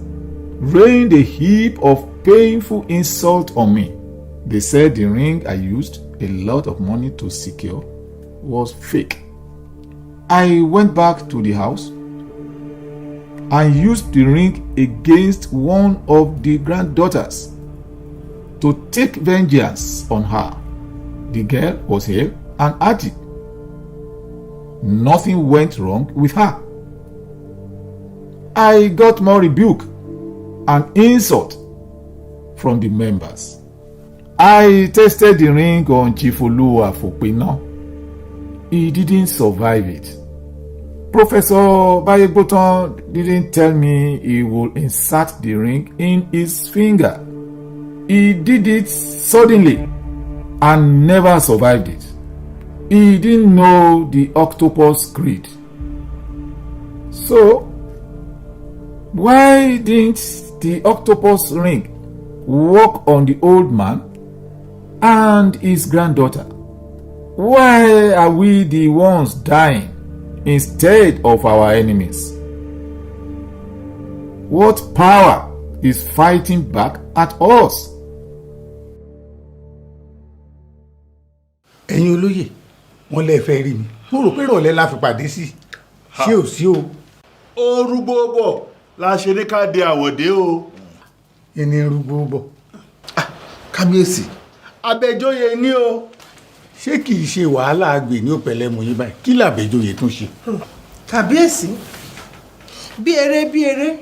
rained a heap of painful insult on me. They said the ring I used a lot of money to secure was fake. I went back to the house and used the ring against one of the granddaughters to take vengeance on her. The girl was hale and hearty. Nothing went wrong with her. I got more rebuke and insult from the members. I tested the ring on Chief Oluwa Fopina. He didn't survive it. Professor Bayegbotan didn't tell me he would insert the ring in his finger. He did it suddenly and never survived it. He didn't know the octopus creed. So, why didn't the octopus ring work on the old man and his granddaughter? Why are we the ones dying instead of our enemies? What power is fighting back at us? Ẹ̀yin olóyè, wọ́n lè fẹ́ rí mi. Mo rò pé ìrọ̀lẹ́ la fi pàdé sí. Ṣé ò sí o? Orúgbó bọ̀ la ṣe ní ká de àwọ̀dé o. Ẹni rúgbó bọ̀. Kábíyèsí, Abẹ́jọ́yè ní o. Ṣé kìí ṣe wàhálà àgbè ní òpẹ̀lẹ́ mú yín báyìí? Kí làbẹ́jọ́yè tún ṣe? Kábíyèsí, bí eré,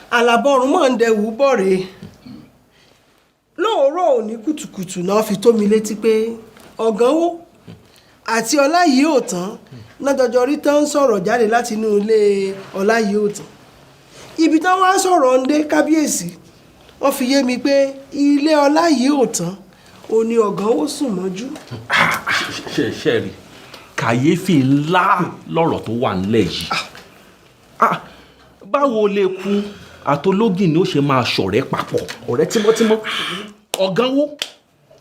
àlàbọ̀rún mọ̀ ń dẹ̀wù bọ̀ rèé. Lóòrọ̀ òní kùtùkùtù náà fi tó mi létí pé Ọ̀gánwó àti Ọláyíòtán náà jọjọ rí tán sọ̀rọ̀ jáde láti inú ilé Ọláyíòtán. Ibi tán wá sọ̀rọ̀ ń dé kábíyèsí, wọ́n fi yé mi pé ilé Ọláyíòtán ò ní Ọ̀gánwó sùn mọ́jú. Ṣe rí kàyéfì ńlá lọ́rọ̀ tó wà nílẹ̀ yìí. Báwo lè kú àtológìn ni ó ṣe máa ṣọ̀rẹ́ papọ̀, ọ̀rẹ́ tímọ́tímọ́? Ọ̀gánwó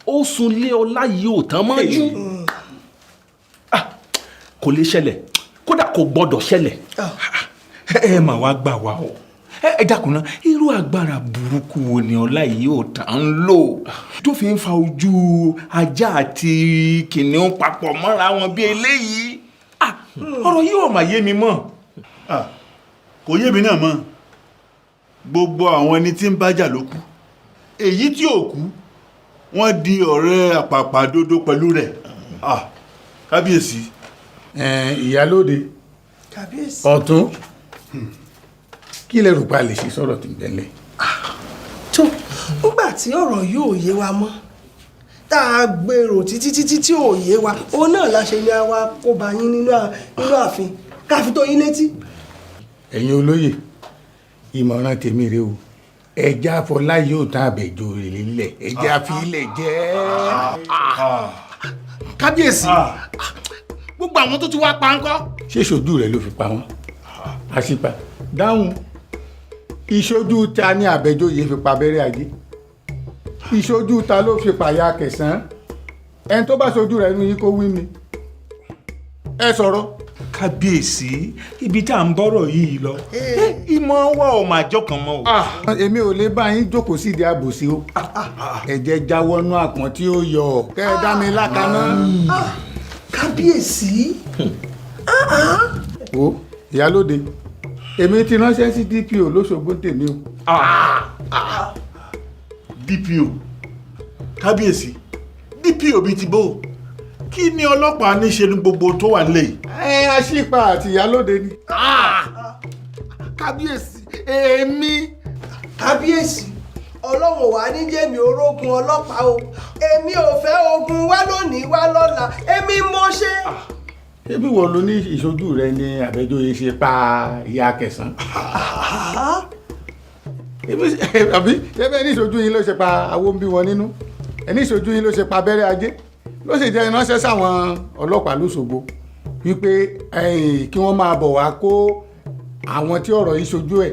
ó sùn lé Ọláyíòtán mọ́jú. Kò lè ṣẹlẹ̀, kódà kò gbọ́dọ̀ ṣẹlẹ̀. Ẹ mà wá gbà wá o. Ẹ dákun ná, irú agbára burúkú wo ni Ọláyíòtán ń lò tó fi ń fa ojú ajá àti kìnìún papọ̀ mọ́ra wọn bí eléyìí? Ọ̀rọ̀ yìí ò mà yé mi mọ́. Kò yé mi náà mọ́. Gbogbo àwọn ẹni tí ń bájà ló kú. Èyí tí ò kú wọ́n di ọ̀rẹ́ àpàpàdodo pẹ̀lú rẹ̀. Kábíyèsí. Ìyálóde kábíyèsí. ọ̀tún kí lẹ rò pa lè ṣe sọ̀rọ̀ tí ń bẹ̀lẹ̀. tó nígbà tí ọ̀rọ̀ yóò yé wa mọ́ tá a gbèrò títí tí ò yé wa òun náà la ṣe ní àwa kó bá yín nínú ààfin ká fi tó yín létí. ẹ̀yin olóyè ìmọ̀ràn tèmi rèé o ẹja Afọláyé ò tán àbẹ̀jọ ìrìnlẹ̀ ẹja fílẹ̀ jẹ́. kábíyèsí gbogbo àwọn tó ti wá pa ńkọ́. ṣé ìṣojú rẹ ló fi pa wọn àṣìpà dáhùn ìṣojú ta ni àbẹ̀jọyè fi pa abẹ́rẹ́ ajé ìṣojú ta ló fi pàyà Kẹsàn-án ẹni tó bá ṣojú rẹ ní kó wí mi ẹ sọ̀rọ̀. kábíyèsí ibi tá à ń bọ́rọ̀ yìí lọ ìmọ̀ wa ò máa jọ kan mọ́ o. èmi ò lè bá yín jókòó sí ìdí àbòsí o ẹ̀jẹ̀ jáwọ́nú àpọ̀n tí ó yọ kẹ́ ẹ dá mi lákaná. kábíyèsí. o ìyálóde èmi ti ránṣẹ́ sí DPO lóṣogbo tèmi o. DPO kábíyèsí DPO bíi ti bó kí ni ọlọ́pàá ní ṣe ní gbogbo tó wà nílẹ̀ yìí. Àṣìpà àti ìyálóde ni. kábíyèsí èmi. kábíyèsí ọlọ́run wà ní jẹ́mi orógun ọlọ́pàá o èmi ò fẹ́ ogun wá lónìí wá lọ́la èmi mo ṣe. ṣébí wọ́n ló ní ìṣojú rẹ ní àbẹ̀jọyè ṣe pa ìyá Kẹsàn-án. àbí ṣébí ní ìṣojú yín ló ṣe pa àwọn bí wọn nínú ẹni ìṣojú yín ló ṣe pa abẹ́rẹ́ ajé ló sì jẹ́ ìránṣẹ́ sáwọn ọlọ́pàá lóṣogbo wípé kí wọ́n máa bọ̀ wá kó àwọn tí ọ̀rọ̀ yìí ṣojú ẹ̀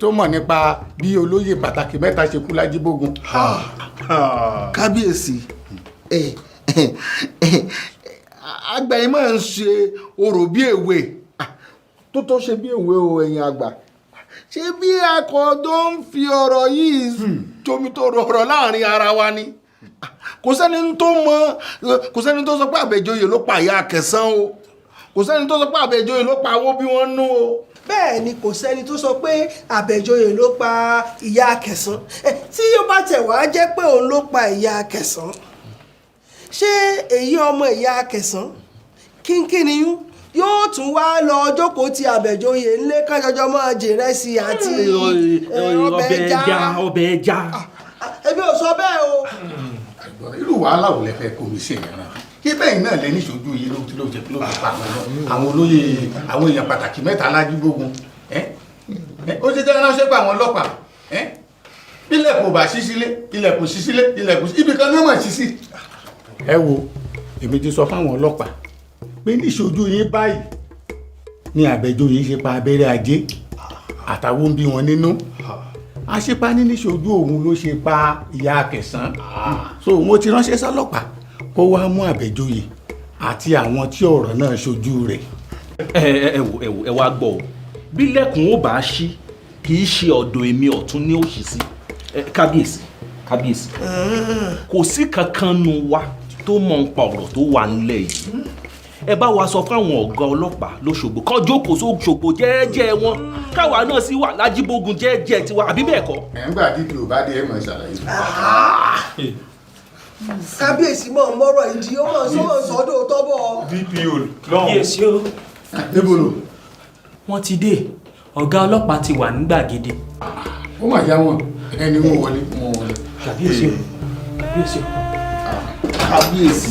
tó mọ̀ nípa bí olóyè pàtàkì mẹ́ta ṣe kú lájíbógun. kábíyèsí àgbà yìí máa ń ṣe orò bí èwe tó ṣe bí èwe o ẹ̀yin àgbà ṣé bí akọ tó ń fi ọ̀rọ̀ yìí jomitoro ọ̀rọ̀ láàrin ara wa ni kò sẹ́ni tó sọ pé àbẹ̀jọyè ló pa ìyá Kẹsàn-án o kò sẹ́ni tó sọ pé àbẹ̀jọyè ló pa owó bí wọ́n nú o. bẹ́ẹ̀ ni kò sẹ́ni tó sọ pé àbẹ̀jọyè ló pa ìyá Kẹsàn-án tí ó bá tẹ̀ wá jẹ́ pé òun ló pa ìyá Kẹsàn-án ṣé èyí ọmọ ìyá Kẹsàn-án kínkínníyún yóò tún wá lọ jókòó ti àbẹ̀jọyè ńlé kájọjọ mọ́ jèrèsì àti ọbẹ̀ ẹja. èmi ò sọ bẹ́ẹ̀ o. irú wàhálà wò lẹ fẹ́ kó mi ṣe yẹn náà kí bẹ́ẹ̀ náà lẹ́ni ìṣojú yìí ló fi pa àwọn olóyè àwọn èèyàn pàtàkì mẹ́ta lájúgbógun ó ṣe jẹ́ ránṣẹ́ pé àwọn ọlọ́pàá ilẹ̀kùn bá ṣí sílé ilẹ̀kùn ṣí sílé ilẹ̀kùn ibi kan náà mà ṣí sí. ẹ wo èmi ti sọ fáwọn ọlọ́pàá pé níṣojú yín báyìí ni àbẹ̀jọyè ṣe pa abẹ́rẹ́ ajé àtàwọn bí wọn nínú àṣepa ní níṣojú òun ló ṣe pa ìyá Kẹsàn-án so mo ti ránṣẹ́ sọ́lọ́pàá kó wá mú àbẹ̀jọyè àti àwọn tí ọ̀rọ̀ náà ṣojú rẹ̀. ẹ wá gbọ́ ọ bí lẹ́kùn ó bá ṣí kì í ṣe ọ̀dọ̀ èmi ọ̀tún ní òṣì sí kábíyèsí kò sí kankan nu wa tó mọ̀ ń pa ọ̀rọ̀ tó wà nílẹ̀ yìí ẹ bá wa sọ fáwọn ọ̀gá ọlọ́pàá lóṣogbo kó jókòó sóṣogbo jẹ́ẹ́jẹ́ wọn káwa náà sì wà lájíbógun jẹ́ẹ́jẹ́ tiwa àbí bẹ́ẹ̀ kọ́. ẹ̀ ń gbà dídì ò bá dé ẹ̀ mọ̀ ṣàlàyé. kábíyèsí mọ̀ mọ́rọ̀ ìdí ó mọ̀ sọ́dọ̀ tọ́bọ̀. DPO kábíyèsí o. débòlò. wọ́n ti dé ọ̀gá ọlọ́pàá ti wà ní gbàgede. ó mà yá wọn ẹni wọn wọlé. kábíyèsí o. kábíyèsí o. kábíyèsí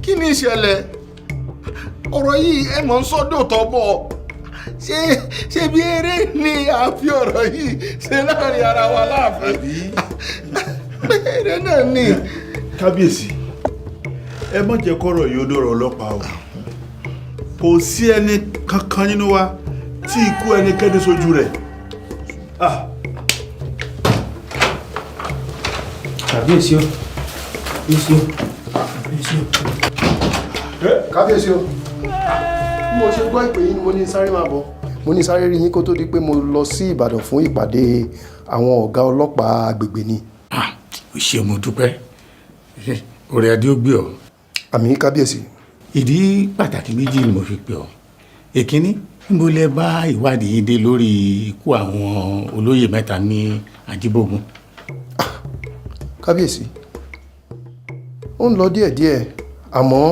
kí ni ìṣẹ̀lẹ̀ ọ̀rọ̀ yìí ẹ mọ̀ ń sọ́dọ̀ tọ́ bọ̀ ṣé bí eré ni àfi ọ̀rọ̀ yìí ṣe láàrin ara wa láàfin eré náà ni. kábíyèsí ẹ má jẹ́ kọ́rọ̀ yìí ó dọ̀rọ̀ ọlọ́pàá o kò sí ẹni kankan nínú wa tí ikú ẹnikẹ́ni sójú rẹ̀. kábíyèsí o. kábíyèsí o. kábíyèsí o mo ṣe gbọ́ ìpè yín ni mo ní sáré máa bọ̀ mo ní sáré rí yín kó tó di pé mo lọ sí Ìbàdàn fún ìpàdé àwọn ọ̀gá ọlọ́pàá agbègbè ni. ó ṣe mo dúpẹ́ orí adé ó gbé ọ. àmì kábíyèsí. ìdí pàtàkì méjì ni mo fi pè ọ èkíní níbo lẹ bá ìwádìí yín dé lórí ikú àwọn olóyè mẹ́ta ní Àjíbógun. kábíyèsí ó ń lọ díẹ̀díẹ̀ àmọ́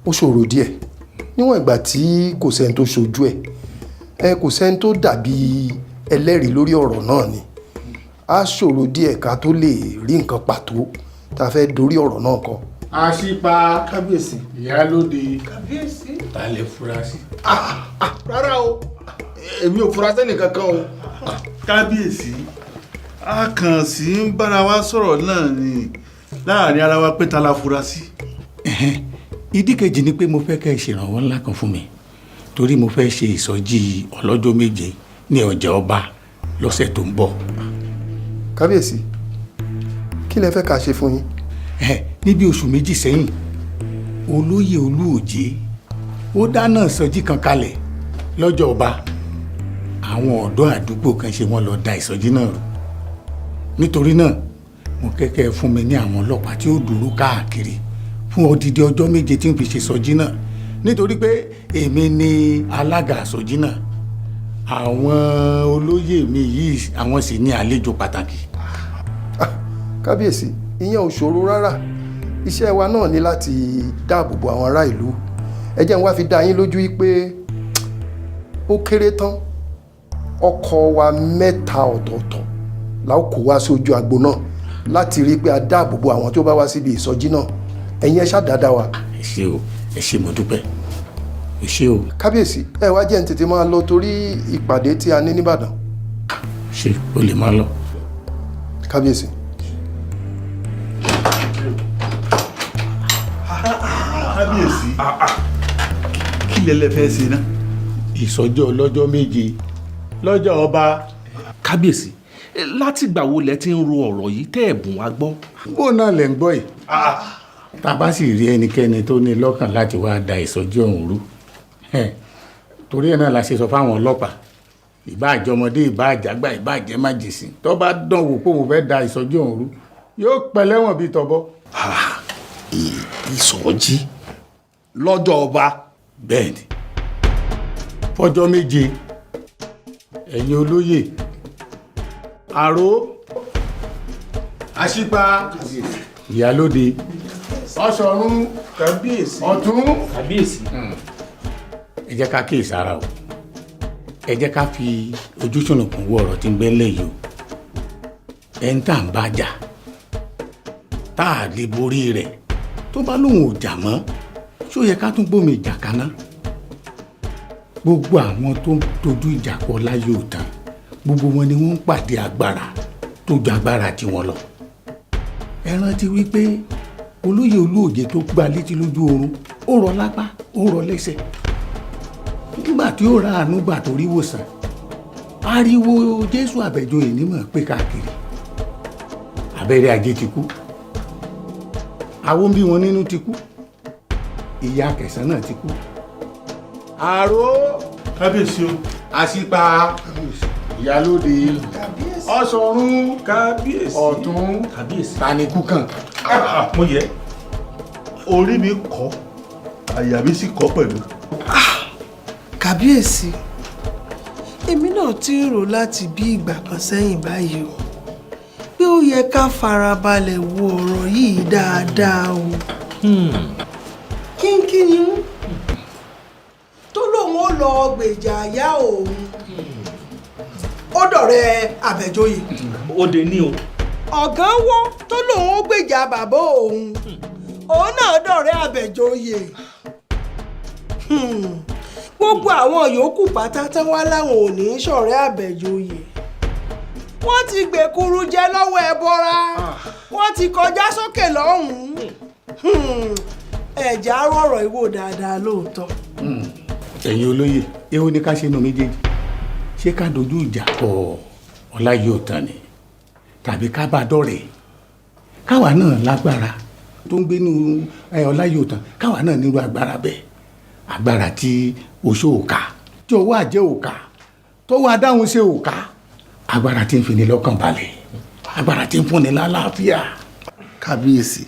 ó ṣòro díẹ̀ níwọ̀n ìgbà tí kò sẹ́ni tó ṣojú ẹ̀ kò sẹ́ni tó dàbí ẹlẹ́rìí lórí ọ̀rọ̀ náà ni á ṣòro díẹ̀ ká tó lè rí nǹkan pàtó tá a fẹ́ dorí ọ̀rọ̀ náà kọ. àṣìpa kábíyèsí ìyálóde kábíyèsí ta lè fura sí. rárá o èmi ò fura sẹ́nì kankan o. kábíyèsí a kàn sí ń bára wa sọ̀rọ̀ náà ni láàrin ara wa pé ta la fura sí. ìdí kejì ni pé mo fẹ́ kẹ́ ẹ ṣèrànwọ́ ńlá kan fún mi torí mo fẹ́ ṣe ìsọjí ọlọ́jọ́ méje ní ọjà ọba lọ́sẹ̀ tó ń bọ̀. kábíyèsí kí lẹ fẹ́ ká ṣe fún yín. níbi oṣù méjì sẹ́yìn olóyè olúòjé ó dáná ìsọjí kan kalẹ̀ lọ́jọ́ ọba àwọn ọ̀dọ́ àdúgbò kan ṣe wọ́n lọ da ìsọjí náà rú nítorí náà mo kẹ́kẹ́ fún mi ní àwọn ọlọ́pàá tí ó dúró káàkiri fún odidi ọjọ́ méje tí n fi ṣe ìsọjí náà nítorí pé èmi ni alága ìsọjí náà àwọn olóyè mi yìí àwọn sì ní àlejò pàtàkì. kábíyèsí ìyẹn ò ṣòro rárá iṣẹ́ wa náà ní láti dáàbò bo àwọn ará ìlú ẹ jẹ́ n wá fi dá yín lójú pé ó kéré tán ọkọ̀ wa 3 ọ̀tọ̀ọ̀tọ̀ la ó kó wá sí ojú agbo náà láti rí i pé a dáàbò bo àwọn tó bá wá síbi ìsọjí náà ẹ̀yin ẹ ṣàdáadáa wa. ẹ ṣé mo dúpẹ́ ẹ ṣé o. kábíyèsí ẹ wá jẹ́ n tètè máa lọ torí ìpàdé tí a ní nìbàdàn. ṣé o lè máa lọ. kábíyèsí. kábíyèsí kí lẹ fẹ́ ṣe náà. ìsọjí ọlọ́jọ́ méje lọ́jọ́ ọba. kábíyèsí láti ìgbà wo lẹ ti ń ro ọ̀rọ̀ yìí tẹ́ ẹ̀ bùn wá gbọ́. bó náà lẹ̀ ń gbọ́ yìí tá a bá sì rí ẹnikẹ́ni tó ní lọ́kàn láti wá da ìsọjí ọ̀hún rú torí ẹ̀ náà la ṣe sọ fáwọn ọlọ́pàá ìbáàjọmọdé ìbáàjàgbà ìbáàjẹmájèsín tó bá dán wò pé òun fẹ́ da ìsọjí ọ̀hún rú yóò pẹ́ lẹ́wọ̀n bíi tọ́bọ́. ìsọjí lọ́jọ́ ọba. bẹ́ẹ̀ni fọjọ́ méje ẹ̀yin olóyè àró àṣìpa ìyálóde ọ̀ṣọ̀run kábíyèsí ọ̀tún kábíyèsí. ẹ jẹ́ ká kíyèsí ara o ẹ jẹ́ ká fi ojú ṣùnùkùn wo ọ̀rọ̀ tí ń bẹ́lẹ̀ yìí o ẹ̀ ń tà ń bá jà tá a lè borí rẹ̀ tó bá lóun ò jà mọ́ ṣó yẹ ká tún gbómi ìjà kaná gbogbo àwọn tó ń dojú ìjà kọ láyé òtán gbogbo wọn ni wọ́n ń pàdé agbára tó ju agbára tiwọn lọ ẹ rántí wípé olóyè olóòjé tó gba létí lójú oorun ó rọ lápá ó rọ lẹ́sẹ̀ nígbà tí ó ra àánú gbà tó rí wòsàn ariwo jésù àbẹ̀joyè nímọ̀ pé káàkiri abẹ́rẹ́ ajé ti kú àwọn bí wọn nínú ti kú ìyá Kẹsàn náà ti kú àró kábíyèsí o àṣìpa ìyálóde ọ̀ṣọ̀run kábíyèsí ọ̀tún kábíyèsí tanikú kan. mo yẹ orí mi kọ́ àyà mi sì kọ́ pẹ̀lú. kábíyèsí èmi náà ti ń rò láti bí ìgbà kan sẹ́yìn báyìí o pé ó yẹ ká farabalẹ̀ wo ọ̀rọ̀ yìí dáadáa o. kínkínní tó lóun ó lọ gbèjà àyà òun ó dọ̀rẹ́ àbẹ̀joyè. ó de ní o. ọ̀gánwó tó lóun ó gbèjà bàbá òun òun náà dọ̀rẹ́ àbẹ̀joyè. gbogbo àwọn yòókù pátá tán wá láwọn ò ní í ṣọ̀rẹ́ àbẹ̀joyè wọ́n ti gbèkuru jẹ lọ́wọ́ ẹbọra wọ́n ti kọjá sókè lọ́hùn-ún ẹ̀já rọ̀rọ̀ ìwò dáadáa lóòótọ́. ẹ̀yin olóyè èwo ni ká ṣe inú méjèèjì ṣé ká dojú ìjà kọ Ọláyíòtán ni tàbí ká bá dọ̀rẹ́ káwa náà lágbára tó ń gbénu Ọláyíòtán káwa náà nírú agbára bẹ́ẹ̀ agbára tí oṣó òkà tí owó àjẹ́ òkà tówó adáhùn ṣe òkà agbára tí ń fini lọ́kàn balẹ̀ agbára tí ń fúnni lálàáfíà. kábíyèsí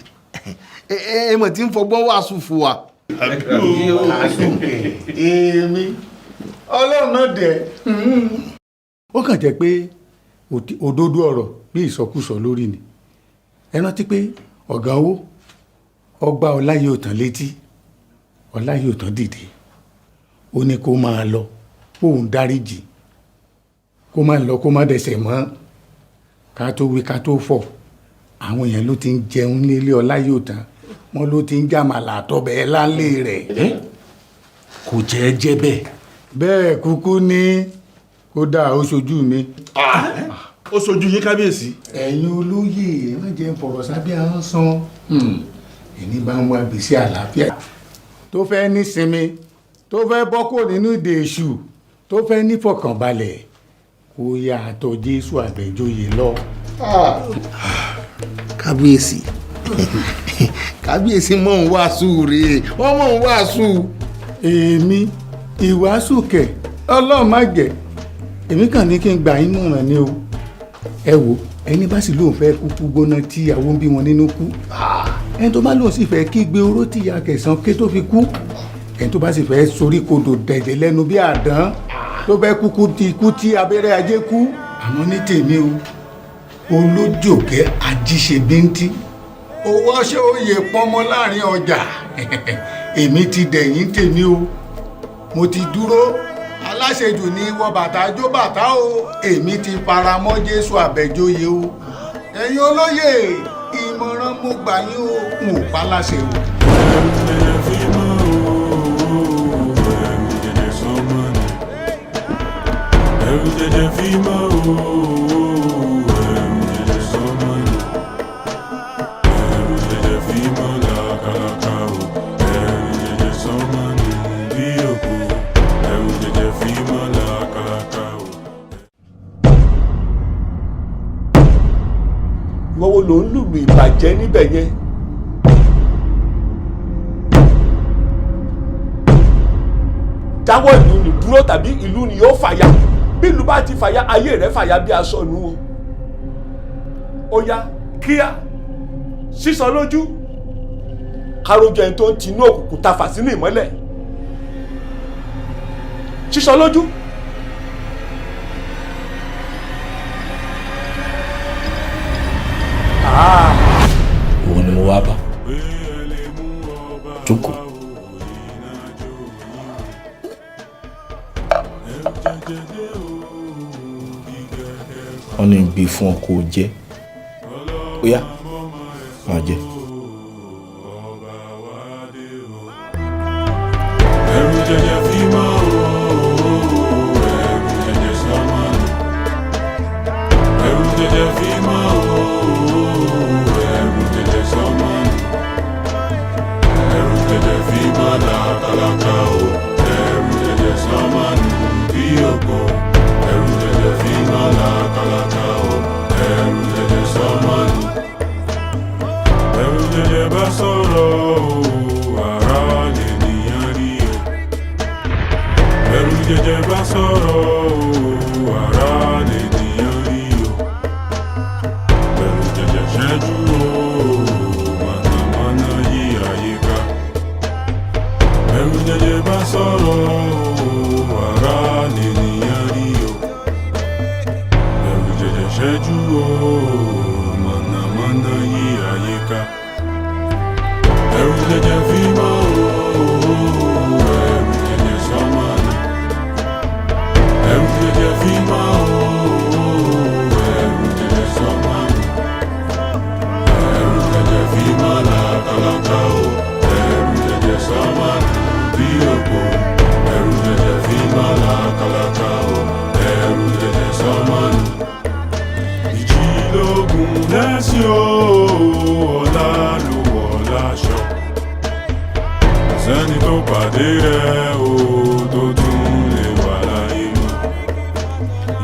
ẹ mọ̀ tí ń fọgbọ́n wàásù fún wa. èmi ọlọ́run náà dẹ̀. ó kàn jẹ́ pé òdodo ọ̀rọ̀ bí ìsọkúsọ lórí ni ẹ rántí pé ọ̀gá owó ọgbà Ọláyọ̀tán létí Ọláyọ̀tán dìde ó ní kó máa lọ kóun dáríjì kó má lọ kó má dẹsẹ̀ mọ́ ká tó wí ká tó fọ̀ àwọn èèyàn ló ti ń jẹun nílé Ọláyọ̀tán wọn ló ti ń jàmàlà àtọbẹ̀ láńlé rẹ̀. kò jẹ́ jẹ́ bẹ́ẹ̀. bẹ́ẹ̀ kúkú ní kódà ó ṣojú mi. ó ṣojú yín kábíyèsí. ẹ̀yin olóyè ẹ má jẹ́ fọ̀rọ̀ sábẹ́ ahọ́n san ẹni bá ń wá gbèsè àlàáfíà tó fẹ́ nísinmi tó fẹ́ bọ́ kó nínú ìdè èṣù tó fẹ́ nífọ̀kànbalẹ̀ kó yá àtọ̀ Jésù àbẹ̀jọyè lọ. kábíyèsí kábíyèsí mọ̀ ń wàásù rèé wọ́n mọ̀ ń wàásù. èmi ìwàásù kẹ̀ Ọlọ́run má jẹ́ èmi kàn ní kí n gbà yín mọ̀ràn ni o ẹ wo ẹni bá sì lóun fẹ́ kúkú gbóná tí ìyàwó ń bí wọn nínú kú ẹni tó bá lóun sì fẹ́ kí gbé oró tí ìyá kẹsàn-án ké tó fi kú ẹni tó bá sì fẹ́ sorí kodò dẹ̀dẹ̀ lẹ́nu bí àdán tó fẹ́ kúkú ti kú tí abẹ́rẹ́ ajé kú. àmọ́ ní tèmi o olójòkè ajíṣe bíntí owó ṣé oyè pọnmọ láàrin ọjà èmi ti dẹ̀yìn tèmi o mo ti dúró aláṣejù ní wọ bàtà jó bàtà o èmi ti fara mọ́ Jésù àbẹ̀jọyè o ẹ̀yin olóyè ìmọ̀ràn mo gbà yín o n ò pa láṣẹ o. ẹrù jẹjẹ fi mọ́ o ẹrù jẹjẹ sọmọ ni ẹrù jẹjẹ fi mọ́ làkàlàkà o ẹrù jẹjẹ sọmọ ni bí òkú ẹrù jẹjẹ fi mọ́ làkàlàkà o. ìwọ wo ló ń lùlù ìbàjẹ́ níbẹ̀ yẹn. jáwọ́ ìlú ni dúró tàbí ìlú ni yóò fàya bí ìlú bá ti fàya ayé rẹ̀ fàya bí aṣọ nu o. ó yá kíá sísọ lójú kárójọ ẹni tó ń tinú òkùnkùn ta fà sínú ìmọ́lẹ̀ sísọ lójú. òun ni mo wá bá jókòó. wọ́n ní gbé fún ọ kó o jẹ ó yá máa jẹ. ẹrù jẹjẹ fi mọ́ o ẹrù jẹjẹ sọmọ ni ẹrù jẹjẹ fi mọ́ o ẹrù jẹjẹ sọmọ ni ẹrù jẹjẹ fi mọ́ làkàlàkà o ẹrù jẹjẹ sọmọ ni bí ògo ẹrù jẹjẹ fi mọ́ làkàlàkà o ẹrù jẹjẹ sọmọ ni ẹrù jẹjẹ bá sọ̀rọ̀ o ara lè nìyẹn rí o ẹrù jẹjẹ bá sọ̀rọ̀ o ara lè nìyẹn rí o ẹrù jẹjẹ ṣẹ́jú o mọ̀nàmọ́ná yí àyíká ẹrù jẹjẹ bá sọ̀rọ̀ o ara lè nìyẹn rí o ẹrù jẹjẹ ṣẹ́jú o mọ̀nàmọ́ná yí àyíká ẹrù jẹjẹ fi mọ́ o ẹrù jẹjẹ sọmọ ni ẹrù jẹjẹ fi mọ́ o ẹrù jẹjẹ sọmọ ni ẹrù jẹjẹ fi mọ́ làkàlàkà o ẹrù jẹjẹ sọmọ ni bí òkú ẹrù jẹjẹ fi mọ́ làkàlàkà o ẹrù jẹjẹ sọmọ ni ìjìlógún lẹ́sìn o ọ̀la ló wọ̀ láṣọ sẹ́ni tó pàdé rẹ̀ o tó tún lè wà láyé mọ́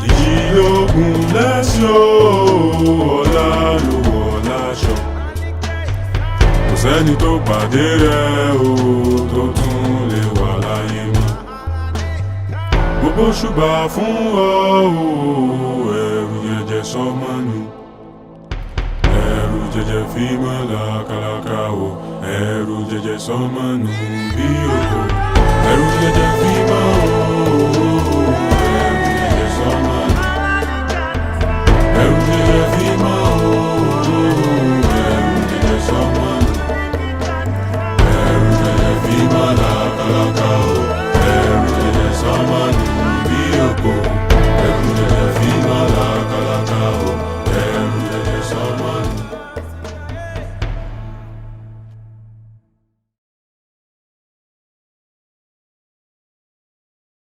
ìjìlógún lẹ́sìn o ọ̀la ló wọ̀ láṣọ kò sẹ́ni tó pàdé rẹ̀ o tó tún lè wà láyé mọ́ gbogbo ṣùgbà fún ọ o ẹrù jẹjẹ sọmọ nù ẹrù jẹjẹ fi mọ́ làkàlàkà o ẹrù jẹjẹ sọmọ nù bí òkú ẹrù jẹjẹ fi mọ́ o.